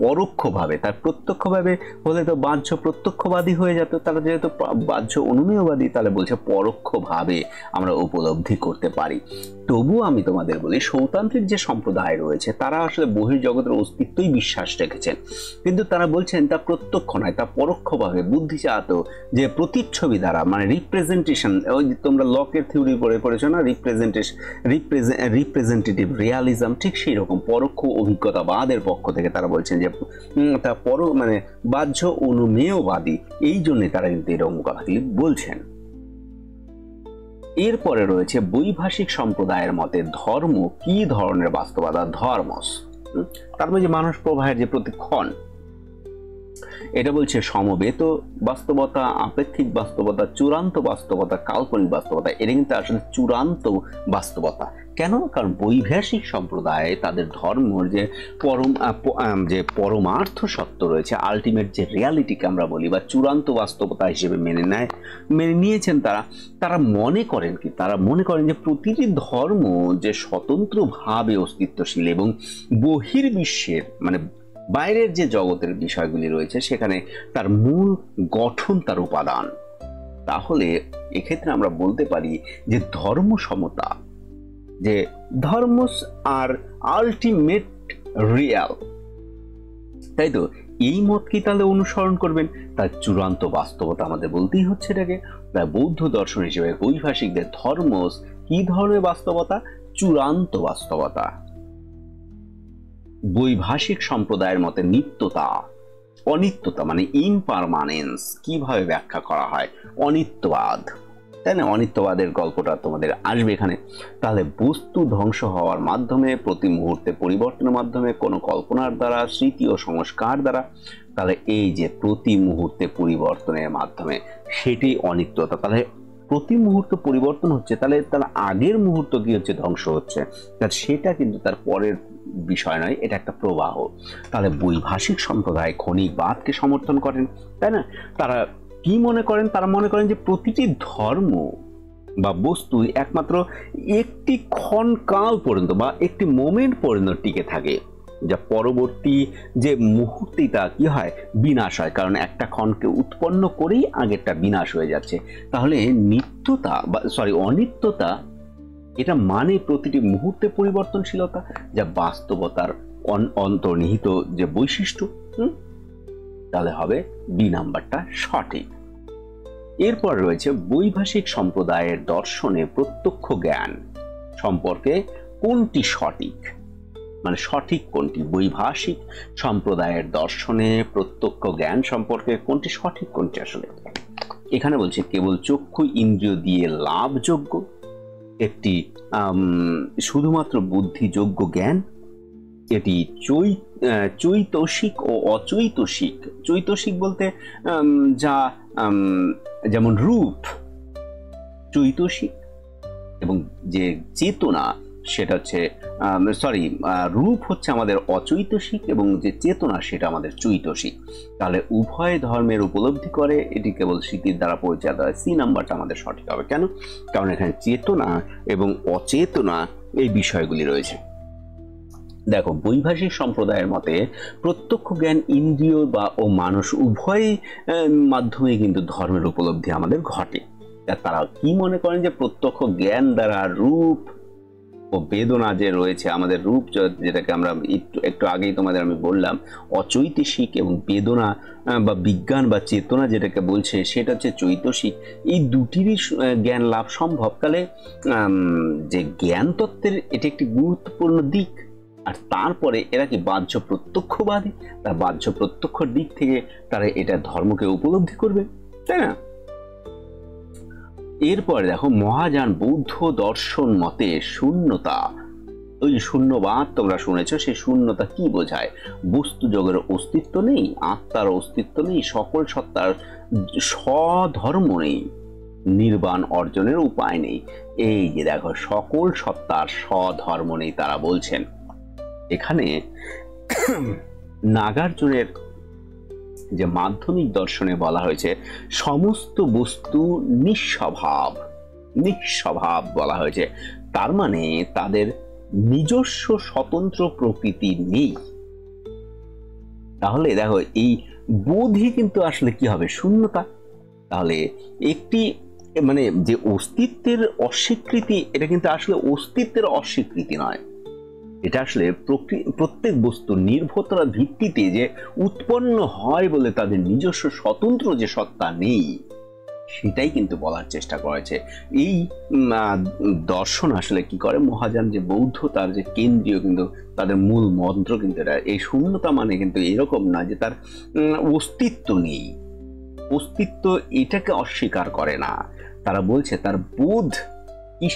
পরোক্ষভাবে, তার প্রত্যক্ষভাবে হলে তো বাহ্য প্রত্যক্ষবাদী হয়ে যেত, তারা যেহেতু বাহ্য অনুমেয়বাদী, তাহলে বলছে পরোক্ষভাবে আমরা উপলব্ধি করতে পারি। তবু আমি তোমাদের বলি, সৌতান্ত্রিক যে সম্প্রদায় রয়েছে তারা আসলে বহির্জগতের অস্তিত্বই বিশ্বাস রেখেছেন, কিন্তু তারা বলছেন তা প্রত্যক্ষ নয়, তা পরোক্ষভাবে বুদ্ধিজাত যে প্রতিচ্ছবি দ্বারা, মানে রিপ্রেজেন্টেশন, ওই তোমরা লকের থিওরি পড়েছো না, রিপ্রেজেন্টেটিভ রিয়ালিজম, ঠিক সেই রকম পরোক্ষ অভিজ্ঞতাবাদের পক্ষ থেকে তারা বলছেন যে তা মানে বাহ্য অনুমেয়বাদী, এই জন্যে তারা কিন্তু এরকম কথাগুলি বলছেন। এরপরে রয়েছে বৈভাষিক সম্প্রদায়ের মতে ধর্ম কি ধরনের বাস্তবতা? ধর্মস, তার মধ্যে মানুষ প্রবাহের যে প্রতিক্ষণ, এটা বলছে সমবেত বাস্তবতা, আপেক্ষিক বাস্তবতা, চূড়ান্ত বাস্তবতা, কাল্পনিক বাস্তবতা। এটা কিন্তু আসলে চূড়ান্ত বাস্তবতা। কেন? কারণ বৈভাষিক সম্প্রদায়ে তাদের ধর্মর যে পরমার্থ সত্য রয়েছে, আলটিমেট যে রিয়ালিটিকে আমরা বলি বা চূড়ান্ত বাস্তবতা হিসেবে মেনে নিয়েছেন তারা মনে করেন কি, তারা মনে করেন যে প্রতিটি ধর্ম যে স্বতন্ত্রভাবে অস্তিত্বশীল এবং বহির্বিশ্বের, মানে বাইরের যে জগতের বিষয়গুলি রয়েছে সেখানে তার মূল গঠন, তার উপাদান। তাহলে এক্ষেত্রে আমরা বলতে পারি যে ধর্ম সমতা, যে ধর্মস আর আলটিমেট রিয়াল, তাই তো? এই মত কি তাহলে অনুসরণ করবেন? তার চূড়ান্ত বাস্তবতা আমাদের বলতেই হচ্ছে এটাকে। তাই বৌদ্ধ দর্শন হিসেবে বৈভাষিকদের ধর্মস কি ধরনের বাস্তবতা? চূড়ান্ত বাস্তবতা। বৈভাষিক সম্প্রদায়ের মতে নিত্যতা, অনিত্যতা মানে ইমপারমানেন্স কিভাবে ব্যাখ্যা করা হয়? অনিত্যবাদ, তাই না? অনিত্যবাদের গল্পটা তোমাদের আসবে এখানে। তাহলে বস্তু ধ্বংস হওয়ার মাধ্যমে, প্রতি মুহূর্তে পরিবর্তনের মাধ্যমে, কোনো কল্পনার দ্বারা, স্মৃতি ও সংস্কার দ্বারা, তাহলে এই যে প্রতি মুহূর্তে পরিবর্তনের মাধ্যমে, সেটি অনিত্যতা। তাহলে প্রতি মুহূর্ত পরিবর্তন হচ্ছে, তাহলে তার আগের মুহূর্ত কি হচ্ছে? ধ্বংস হচ্ছে। তাহলে সেটা কিন্তু তার পরের বিষয় নয়, এটা একটা প্রবাহ। তাহলে বৈভাষিক সম্প্রদায় ক্ষণিকবাদকে সমর্থন করেন, তাই না? তারা কি মনে করেন? তারা মনে করেন যে প্রতিটি ধর্ম বা বস্তু একমাত্র একটি ক্ষণকাল পর্যন্ত বা একটি মোমেন্ট পর্যন্ত টিকে থাকে, যা পরবর্তী যে মুহূর্তেই তা কি হয়? বিনাশ হয়, কারণ একটা ক্ষণকে উৎপন্ন করেই আগেরটা বিনাশ হয়ে যাচ্ছে। তাহলে নিত্যতা বা অনিত্যতা, এটা মানে প্রতিটি মুহূর্তে পরিবর্তনশীলতা, যা বাস্তবতার অন্তর্নিহিত যে বৈশিষ্ট্য। তাহলে হবে বি নাম্বারটা সঠিক। এরপর রয়েছে বৈভাষিক সম্প্রদায়ের দর্শনে প্রত্যক্ষ জ্ঞান সম্পর্কে কোনটি সঠিক? মানে সঠিক কোনটি? বৈভাষিক সম্প্রদায়ের দর্শনে প্রত্যক্ষ জ্ঞান সম্পর্কে কোনটি সঠিক, কোনটি আসলে? এখানে বলছে কেবল চক্ষু ইন্দ্রিয় দিয়ে লাভযোগ্য একটি শুধুমাত্র বুদ্ধিযোগ্য জ্ঞান, এটি চৈতসিক ও অচৈতসিক। চৈতসিক বলতে যা যেমন রূপ চৈতসিক, এবং যে চেতনা সেটা হচ্ছে রূপ হচ্ছে আমাদের অচৈতসিক এবং যে চেতনা সেটা আমাদের চৈতসিক। তাহলে উভয় ধর্মের উপলব্ধি করে, এটি কেবল স্মৃতির দ্বারা পরিচালিত হয়। সি নাম্বারটা আমাদের সঠিক হবে। কেন? কারণ এখানে চেতনা এবং অচেতনা এই বিষয়গুলি রয়েছে। দেখো, বৈভাষিক সম্প্রদায়ের মতে প্রত্যক্ষ জ্ঞান ইন্দ্রিয় ও মানুষ উভয় মাধ্যমে কিন্তু ধর্মের উপলব্ধি আমাদের ঘটে। তারা কি মনে করেন? যে প্রত্যক্ষ জ্ঞান দ্বারা রূপ ও বেদনা যে রয়েছে, আমাদের রূপ যেটাকে আমরা একটু আগেই তোমাদের আমি বললাম অচৈতসিক, এবং বেদনা বা বিজ্ঞান বা চেতনা যেটাকে বলছে সেটা হচ্ছে চৈতসিক, এই দুটিরই জ্ঞান লাভ সম্ভব। তাহলে যে জ্ঞান তত্ত্বের এটি একটি গুরুত্বপূর্ণ দিক। আর তারপরে এরা কি বাহ্য প্রত্যক্ষবাদী? তার বাহ্য প্রত্যক্ষর দিক থেকে তারা এটা ধর্মকে উপলব্ধি করবে। তাই না? এরপরে দেখো মহাযান বৌদ্ধ দর্শন মতে শূন্যতা, ওই শূন্যবাদ তোমরা শুনেছো, সেই শূন্যতা কি বোঝায়? বস্তু জগতের অস্তিত্ব নেই, আত্মার অস্তিত্ব নেই, সকল সত্তার স্বধর্ম নেই, নির্বাণ অর্জনের উপায় নেই। এই যে দেখো সকল সত্তার স্বধর্ম নেই তারা বলছেন। এখানে নাগার্জুনের যে মাধ্যমিক দর্শনে বলা হয়েছে সমস্ত বস্তু নিঃস্বভাব, নিঃস্বভাব বলা হয়েছে, তার মানে তাদের নিজস্ব স্বতন্ত্র প্রকৃতি নেই। তাহলে দেখো এই বোধই কিন্তু আসলে কি হবে? শূন্যতা। তাহলে একটি মানে যে অস্তিত্বের অস্বীকৃতি, এটা কিন্তু আসলে অস্তিত্বের অস্বীকৃতি নয়, এটা আসলে প্রত্যেক বস্তুর নির্ভরতার ভিত্তিতে যে উৎপন্ন হয় বলে তাদের নিজস্ব স্বতন্ত্র যে সত্তা নেই, সেটাই কিন্তু বলার চেষ্টা করেছে। এই দর্শন আসলে কি করে, মহাযান যে বৌদ্ধ তার যে কেন্দ্রীয় কিন্তু তাদের মূল মন্ত্র কিন্তু এটা। এই শূন্যতা মানে কিন্তু এরকম না যে তার অস্তিত্ব নেই, অস্তিত্ব এটাকে অস্বীকার করে না, তারা বলছে তার বোধ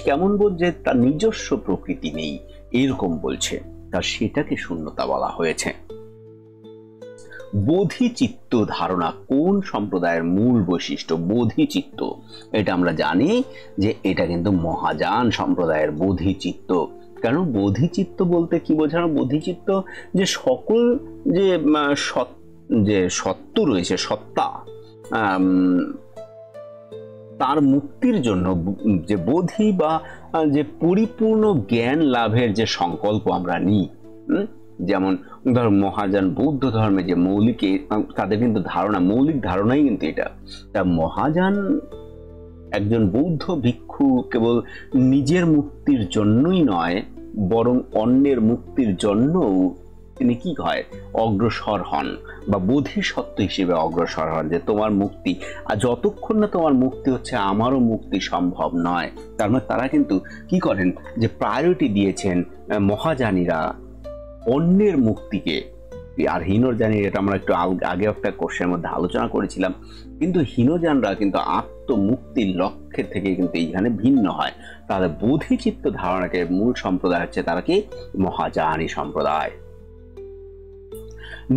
কেমন বোধ, যে তার নিজস্ব প্রকৃতি নেই এরকম বলছে, তার সেটাকে শূন্যতা বলা হয়েছে। বোধিচিত্ত ধারণা কোন সম্প্রদায়ের মূল বৈশিষ্ট্য? বোধিচিত্ত, এটা আমরা জানি যে এটা কিন্তু মহাযান সম্প্রদায়ের বোধিচিত্ত। কারণ বোধিচিত্ত বলতে কি বোঝানো? বোধিচিত্ত যে সকল যে সত্য রয়েছে, সত্তা, তার মুক্তির জন্য যে বোধি বা যে পরিপূর্ণ জ্ঞান লাভের যে সংকল্প আমরা নিই, যেমন ধর মহাযান বৌদ্ধ ধর্মে যে মৌলিক তাদের কিন্তু ধারণা, মৌলিক ধারণাই কিন্তু এটা। তা মহাযান একজন বৌদ্ধ ভিক্ষু কেবল নিজের মুক্তির জন্যই নয়, বরং অন্যের মুক্তির জন্যও তিনি কি হয়? অগ্রসর হন বা বোধিসত্ত্ব হিসেবে অগ্রসর হন, যে তোমার মুক্তি, আর যতক্ষণ না তোমার মুক্তি হচ্ছে আমারও মুক্তি সম্ভব নয়। তার মানে তারা কিন্তু কি করেন, যে প্রায়োরিটি দিয়েছেন মহাযানীরা অন্যের মুক্তিকে। আর হীনযানী, এটা আমরা একটু আগে একটা কোর্সের মধ্যে আলোচনা করেছিলাম, কিন্তু হীনযানরা কিন্তু আত্মমুক্তির লক্ষ্যের থেকে কিন্তু এইখানে ভিন্ন হয়। তাদের বোধিচিত্ত ধারণাকে মূল সম্প্রদায় হচ্ছে তারা কি? মহাযানী সম্প্রদায়।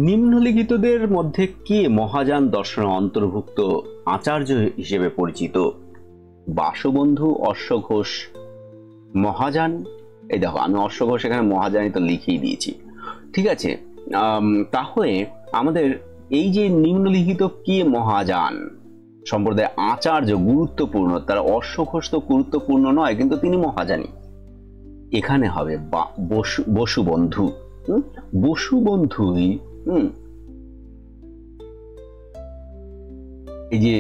নিম্নলিখিতদের মধ্যে কে মহাযান দর্শনের অন্তর্ভুক্ত আচার্য হিসেবে পরিচিত? বাসবন্ধু, অশ্বঘোষ, মহাযান। এই দেখো আমি অশ্বঘোষ এখানে মহাযানী তো লিখেই দিয়েছি, ঠিক আছে। তাহলে আমাদের এই যে নিম্নলিখিত কে মহাযান সম্প্রদায় আচার্য গুরুত্বপূর্ণ, তারা অশ্বঘোষ তো গুরুত্বপূর্ণ নয়, কিন্তু তিনি মহাযানী। এখানে হবে বসুবন্ধু। বসুবন্ধুই এই যে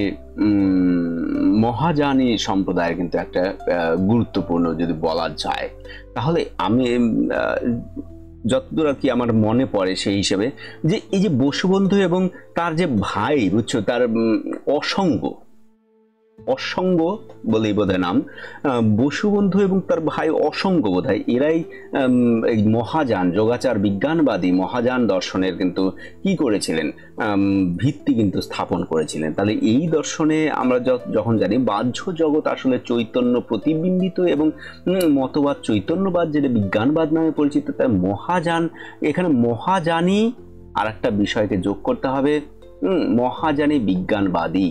মহাযানী সম্প্রদায়ের কিন্তু একটা গুরুত্বপূর্ণ যদি বলা যায়, তাহলে আমি যতদূর আর কি আমার মনে পড়ে সেই হিসেবে, যে এই যে বসুবন্ধু এবং তার যে ভাই, বুঝছো, তার অসঙ্গ বলেই বোধহয় নাম, বসুবন্ধু এবং তার ভাই অসঙ্গ বোধহয়, এরাই এই মহাযান যোগাচার বিজ্ঞানবাদী মহাযান দর্শনের কিন্তু কি করেছিলেন? ভিত্তি কিন্তু স্থাপন করেছিলেন। তাহলে এই দর্শনে আমরা যখন জানি বাহ্য জগৎ আসলে চৈতন্য প্রতিবিম্বিত এবং মতবাদ চৈতন্যবাদ যেটা বিজ্ঞানবাদ নামে পরিচিত, তাই মহাযান, এখানে মহাযানী আর একটা বিষয়কে যোগ করতে হবে, মহাযানী বিজ্ঞানবাদী,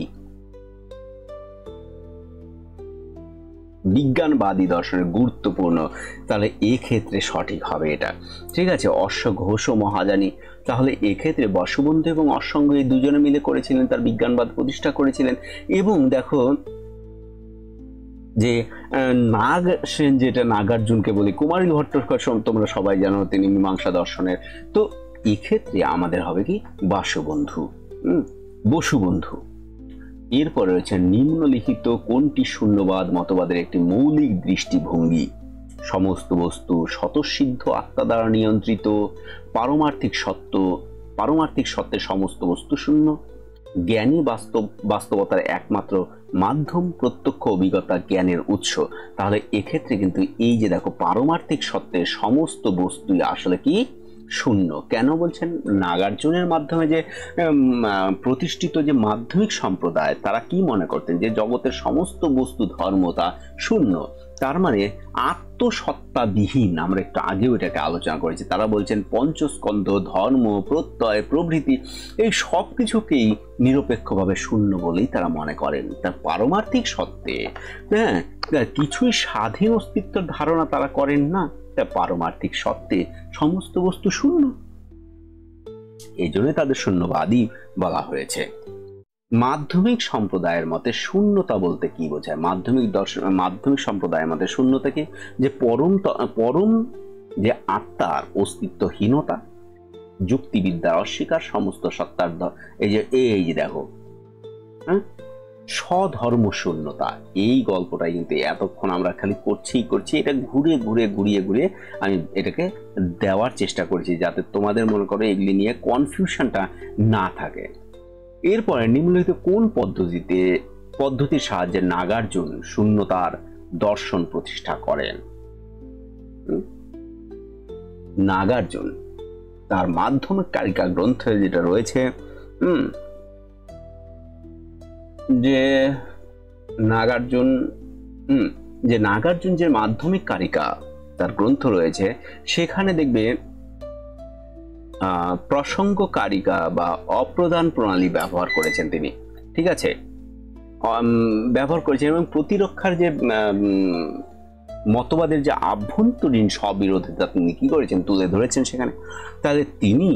বিজ্ঞানবাদী দর্শনের গুরুত্বপূর্ণ। তাহলে এক্ষেত্রে সঠিক হবে এটা, ঠিক আছে। অশ্বঘোষ ও মহাযানী, তাহলে এক্ষেত্রে বসুবন্ধু এবং অসঙ্গ এই দুজনে মিলে করেছিলেন, তার বিজ্ঞানবাদ প্রতিষ্ঠা করেছিলেন। এবং দেখো যে নাগ সেন, যেটা নাগার্জুনকে বলি, কুমারিল ভট্টাচার্য তোমরা সবাই জানো তিনি মীমাংসা দর্শনের, তো এক্ষেত্রে আমাদের হবে কি? বাসুবন্ধু, বসুবন্ধু। এরপর রয়েছে নিম্নলিখিত কোনটি শূন্যবাদ মতবাদের একটি মৌলিক দৃষ্টিভঙ্গি? সমস্ত বস্তু স্বতঃসিদ্ধ আত্মা দ্বারা নিয়ন্ত্রিত, পারমার্থিক সত্ত্বে সমস্ত বস্তু শূন্য, জ্ঞানী বাস্তবতার একমাত্র মাধ্যম, প্রত্যক্ষ অভিজ্ঞতা জ্ঞানের উৎস। তাহলে এক্ষেত্রে কিন্তু এই যে দেখো পারমার্থিক সত্ত্বে সমস্ত বস্তুই আসলে কি? শূন্য। কেন বলছেন? নাগার্জুনের মাধ্যমে যে প্রতিষ্ঠিত যে মাধ্যমিক সম্প্রদায়, তারা কি মনে করতেন যে জগতের সমস্ত বস্তু ধর্ম তা শূন্য, তার মানে আত্মসত্তাবিহীন। আমরা একটু আগেও এটাকে আলোচনা করেছি। তারা বলছেন পঞ্চস্কন্ধ, ধর্ম, প্রত্যয় প্রভৃতি এই সব কিছুকেই নিরপেক্ষভাবে শূন্য বলেই তারা মনে করেন। তার পারমার্থিক সত্ত্বে হ্যাঁ কিছুই স্বাধীন অস্তিত্বের ধারণা তারা করেন না। পারমার্থিক সত্ত্বে সমস্ত বস্তু শূন্য, এই জন্য তাদের শূন্যবাদী বলা হয়েছে। মাধ্যমিক সম্প্রদায়ের মতে শূন্যতা বলতে কি বোঝায়? মাধ্যমিক সম্প্রদায়ের মতে শূন্যতাকে যে পরম যে আত্মার অস্তিত্বহীনতা, যুক্তিবিদ্যার অস্বীকার, সমস্ত সত্তার এই যে দেখো স্বধর্ম শূন্যতা, এই গল্পটা কিন্তু এতক্ষণ আমরা খালি করছি। এটা ঘুরিয়ে আমি এটাকে দেওয়ার চেষ্টা করেছি যাতে তোমাদের মনে করো এগুলি নিয়ে কনফিউশনটা না থাকে। এরপরে নিম্নলিখিত কোন পদ্ধতির সাহায্যে নাগার্জুন শূন্যতার দর্শন প্রতিষ্ঠা করেন? নাগার্জুন তার মাধ্যমিক কারিকা গ্রন্থে যেটা রয়েছে যে নাগার্জুন যে মাধ্যমিক কারিকা তার গ্রন্থ রয়েছে, সেখানে দেখবে প্রসঙ্গ কারিকা বা অপ্রদান প্রণালী ব্যবহার করেছেন তিনি। ঠিক আছে, ব্যবহার করেছেন এবং প্রতিরক্ষার যে মতবাদের যে আভ্যন্তরীণ স্ববিরোধিতা তিনি কি করেছেন তুলে ধরেছেন সেখানে। তাহলে তিনি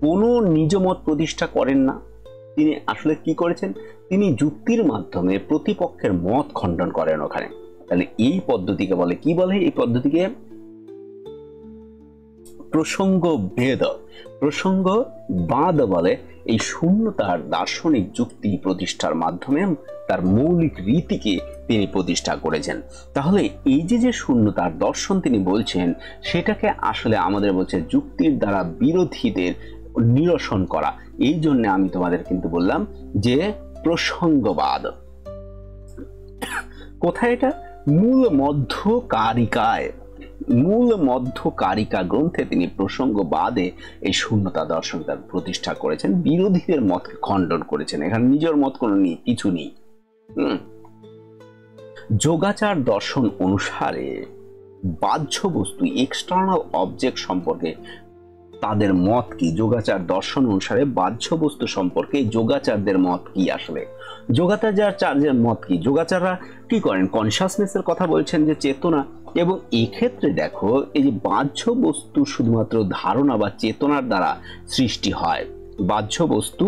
কোনো নিজ মত প্রতিষ্ঠা করেন না। তিনি আসলে কি করেছেন? তিনি যুক্তির মাধ্যমে প্রতিপক্ষের মত খণ্ডন করেন ওখানে। তাহলে এই পদ্ধতিকে বলে কি বলে? এই পদ্ধতিকে প্রসঙ্গবাদ বলে। এই শূন্যতার দার্শনিক যুক্তি প্রতিষ্ঠার মাধ্যমে তার মৌলিক রীতিকে তিনি প্রতিষ্ঠা করেছেন। তাহলে এই যে শূন্যতার দর্শন তিনি বলছেন, সেটাকে আসলে আমাদের বলছে যুক্তির দ্বারা বিরোধীদের নিরসন করা। এই জন্য আমি তোমাদের কিন্তু বললাম যে প্রসঙ্গবাদ। কোথায় এটা? মূল মধ্য কারিকা গ্রন্থে তিনি প্রসঙ্গবাদে এই শূন্যতা দর্শন তার প্রতিষ্ঠা করেছেন, বিরোধীদের মতকে খণ্ডন করেছেন। এখানে নিজের মত কোনো কিছু নেই। যোগাচার দর্শন অনুসারে বাহ্য বস্তু এক্সটার্নাল অবজেক্ট সম্পর্কে তাদের মত কি? যোগাচার দর্শন অনুসারে বাহ্য বস্তু সম্পর্কে যোগাচারদের মত কি? আসলে যোগাচার্যের মত কি? যোগাচাররা কি করেন? কনসাসনেসের কথা বলছেন, যে চেতনা। এবং এক্ষেত্রে দেখো, এই যে বাহ্য বস্তু শুধুমাত্র ধারণা বা চেতনার দ্বারা সৃষ্টি হয়, বাহ্য বস্তু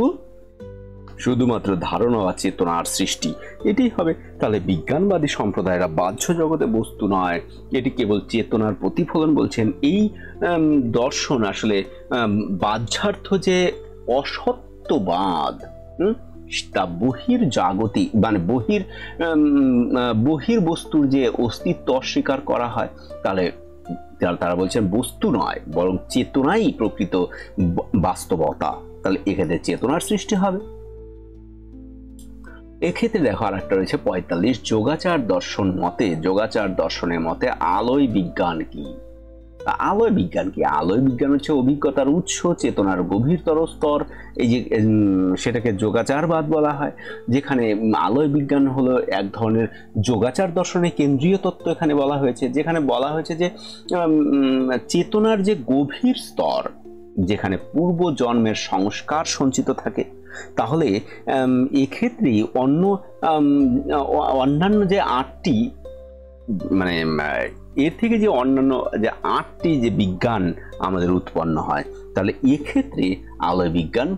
শুধুমাত্র ধারণা বা চেতনার সৃষ্টি, এটাই হবে। তাহলে বিজ্ঞানবাদী সম্প্রদায়রা বাহ্য জগতে বস্তু নয়, এটি কেবল চেতনার প্রতিফলন বলছেন। এই দর্শন আসলে বাহ্যার্থ যে অসত্যবাদ, তা বহির্জাগতিক মানে বহির্বস্তুর যে অস্তিত্ব অস্বীকার করা হয়, তাহলে তারা বলছেন বস্তু নয় বরং চেতনাই প্রকৃত বাস্তবতা। তাহলে এক্ষেত্রে চেতনার সৃষ্টি হবে। এক্ষেত্রে দেখো আর একটা রয়েছে 45, যোগাচার দর্শনের মতে আলোয় বিজ্ঞান কি? আলোয় বিজ্ঞান হচ্ছে অভিজ্ঞতার উৎস, চেতনার গভীরতর স্তর। এই যে সেটাকে যোগাচারবাদ বলা হয়, যেখানে আলোয় বিজ্ঞান হলো এক ধরনের যোগাচার দর্শনের কেন্দ্রীয় তত্ত্ব। এখানে বলা হয়েছে, যেখানে বলা হয়েছে যে চেতনার যে গভীর স্তর, যেখানে পূর্ব জন্মের সংস্কার সঞ্চিত থাকে। তাহলে এক্ষেত্রে অন্যান্য যে 8টি মানে এর থেকে যে অন্যান্য যে 8টি যে বিজ্ঞান আমাদের উৎপন্ন হয়, তাহলে এক্ষেত্রে আলোয় বিজ্ঞান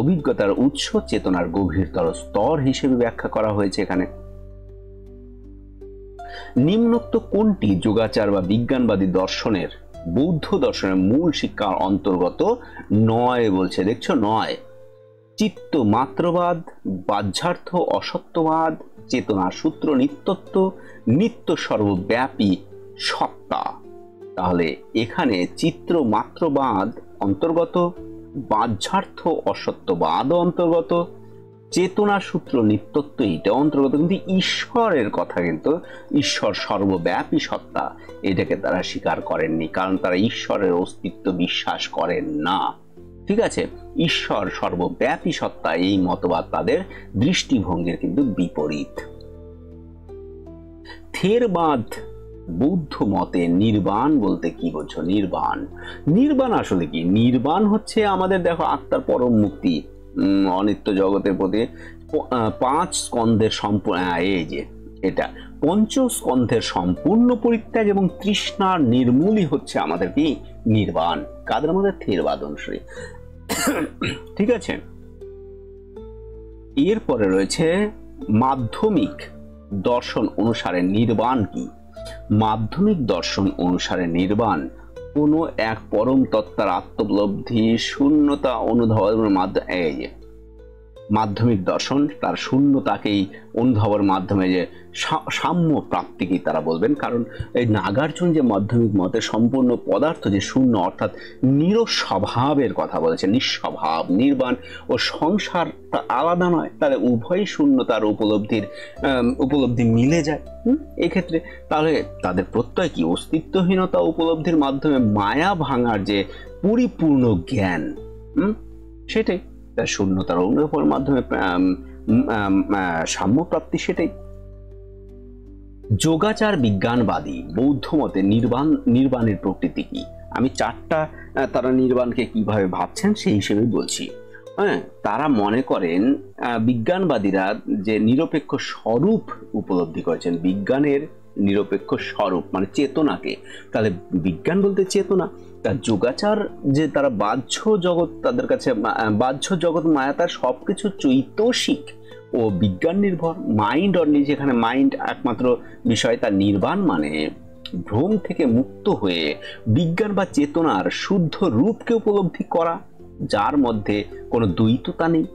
অভিজ্ঞতার উৎস, চেতনার গভীরতর স্তর হিসেবে ব্যাখ্যা করা হয়েছে এখানে। নিম্নোক্ত কোনটি যোগাচার বা বিজ্ঞানবাদী দর্শনের, বৌদ্ধ দর্শনের মূল শিক্ষার অন্তর্গত নয় বলছে? দেখছো, নয়। চিত্ত মাত্রবাদ, বাহ্যার্থ অসত্যবাদ, চেতনা সূত্র নিত্যত্ব, নিত্য সর্বব্যাপী সত্তা। তাহলে এখানে চিত্র মাত্রবাদ অন্তর্গত, বাহ্যার্থ অসত্যবাদ অন্তর্গত, চেতনা সূত্র নিত্যত্ব এটা অন্তর্গত, কিন্তু ঈশ্বরের কথা কিন্তু ঈশ্বর সর্বব্যাপী সত্তা এটাকে তারা স্বীকার করেননি, কারণ তারা ঈশ্বরের অস্তিত্ব বিশ্বাস করেন না। ঠিক আছে, ঈশ্বর সর্বব্যাপী সত্তা এই মতবাদ তাদের দৃষ্টিভঙ্গির কিন্তু বিপরীত। থেরবাদ বৌদ্ধ মতে নির্বাণ বলতে কি বোঝো? নির্বাণ, নির্বাণ আসলে কি? নির্বাণ হচ্ছে আমাদের দেখো আত্মার পরম মুক্তি, অনিত্য জগতের প্রতি 5 স্কন্ধের সম্পূর্ণ, এই যে এটা পঞ্চস্কন্ধের সম্পূর্ণ পরিত্যাগ এবং তৃষ্ণার নির্মূলই হচ্ছে আমাদের কি নির্বাণ, কাদের আমাদের থেরবাদ অনুসারী। ঠিক আছে, এরপরে রয়েছে মাধ্যমিক দর্শন অনুসারে নির্বাণ কি? মাধ্যমিক দর্শন অনুসারে নির্বাণ কোনো এক পরম তত্ত্বের আত্মোপলব্ধি, শূন্যতা অনুধাবনের মাধ্যমে, এই যে মাধ্যমিক দর্শন তার শূন্যতাকেই অনুধাবনের মাধ্যমে যে সাম্য প্রাপ্তিকেই তারা বলবেন। কারণ এই নাগার্জুন যে মাধ্যমিক মতে সম্পূর্ণ পদার্থ যে শূন্য, অর্থাৎ নিরস্বভাবের কথা বলেছে, নিঃস্বভাব, নির্বাণ ও সংসার আলাদা নয়, তাহলে উভয় শূন্যতার উপলব্ধি মিলে যায়। এক্ষেত্রে তাহলে তাদের প্রত্যয় কি? অস্তিত্বহীনতা উপলব্ধির মাধ্যমে মায়া ভাঙার যে পরিপূর্ণ জ্ঞান, সেটাই তার শূন্যতার অনুভবের মাধ্যমে সাম্যপ্রাপ্তি, সেটাই। যোগাচার বিজ্ঞানবাদী বৌদ্ধ মতে নির্বাণের প্রকৃতি কি? আমি 4টা তারা নির্বাণকে কিভাবে ভাবছেন সেই হিসেবে বলছি। হ্যাঁ, তারা মনে করেন বিজ্ঞানবাদীরা যে নিরপেক্ষ স্বরূপ উপলব্ধি করেছেন, বিজ্ঞানের নিরপেক্ষ স্বরূপ মানে চেতনাকে, তাহলে বিজ্ঞান বলতে চেতনা। তার যোগাচার যে তারা বাহ্য জগৎ, তাদের কাছে বাহ্য জগৎ মায়া, তার সবকিছু চৈতসিক ও বিজ্ঞান নির্ভর, মাইন্ড অনলি, যেখানে মাইন্ড একমাত্র বিষয়। তার নির্বাণ মানে ভ্রম থেকে মুক্ত হয়ে বিজ্ঞান বা চেতনার শুদ্ধ রূপকে উপলব্ধি করা, যার মধ্যে কোনো দ্বৈততা নেই।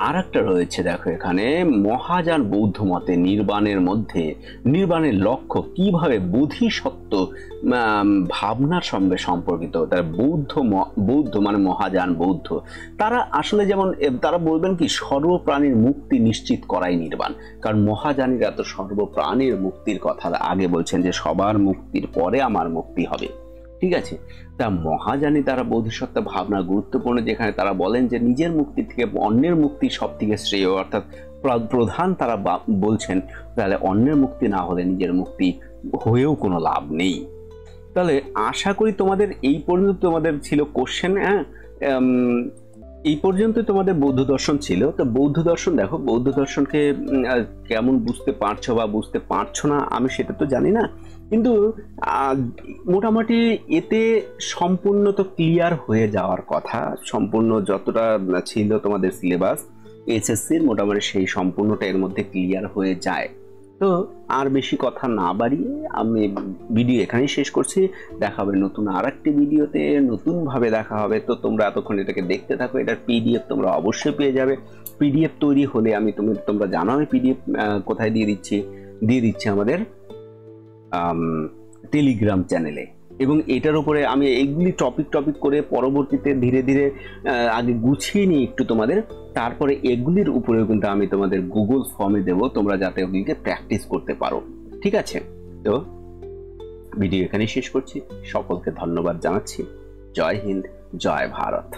আর একটা রয়েছে দেখো এখানে, মহাযান বৌদ্ধ মতে নির্বাণের লক্ষ্য কিভাবে বোধিসত্ত্ব ভাবনার সঙ্গে সম্পর্কিত। তারা বৌদ্ধ মানে মহাযান বৌদ্ধ, তারা আসলে যেমন তারা বলবেন কি সর্বপ্রাণীর মুক্তি নিশ্চিত করাই নির্বাণ। কারণ মহাযানীরা তো সর্বপ্রাণীর মুক্তির কথা আগে বলছেন যে সবার মুক্তির পরে আমার মুক্তি হবে। ঠিক আছে, তা মহাযানী তারা বোধিসত্ত্ব ভাবনা গুরুত্বপূর্ণ, যেখানে তারা বলেন যে নিজের মুক্তি থেকে অন্যের মুক্তি সব থেকে শ্রেয়, অর্থাৎ প্রধান তারা বলছেন। তাহলে অন্যের মুক্তি না হলে নিজের মুক্তি হয়েও কোনো লাভ নেই। তাহলে আশা করি তোমাদের এই পর্যন্ত তোমাদের ছিল কোশ্চেন। এই পর্যন্ত তোমাদের বৌদ্ধ দর্শন ছিল। তো বৌদ্ধ দর্শন দেখো, বৌদ্ধ দর্শনকে কেমন বুঝতে পারছো বা বুঝতে পারছো না আমি সেটা তো জানি না, কিন্তু মোটামুটি এতে সম্পূর্ণ তো ক্লিয়ার হয়ে যাওয়ার কথা। সম্পূর্ণ যতটা ছিল তোমাদের সিলেবাস এসএসসির, মোটামুটি সেই সম্পূর্ণটা এর মধ্যে ক্লিয়ার হয়ে যায়। তো আর বেশি কথা না বাড়িয়ে আমি ভিডিও এখানেই শেষ করছি। দেখা হবে নতুন আর একটি ভিডিওতে, নতুনভাবে দেখা হবে। তো তোমরা এতক্ষণ এটাকে দেখতে থাকো। এটার পিডিএফ তোমরা অবশ্যই পেয়ে যাবে। পিডিএফ তৈরি হলে তোমরা জানো আমি পিডিএফ কোথায় দিয়ে দিচ্ছি আমাদের টেলিগ্রাম চ্যানেলে। এবং এটার উপরে আমি এইগুলি টপিক করে পরবর্তীতে ধীরে ধীরে আগে গুছিয়ে নিই একটু তোমাদের, তারপরে এগুলির উপরেও কিন্তু আমি তোমাদের গুগল ফর্মে দেবো, তোমরা যাতে ওগুলিকে প্র্যাকটিস করতে পারো। ঠিক আছে, তো ভিডিও এখানেই শেষ করছি। সকলকে ধন্যবাদ জানাচ্ছি। জয় হিন্দ, জয় ভারত।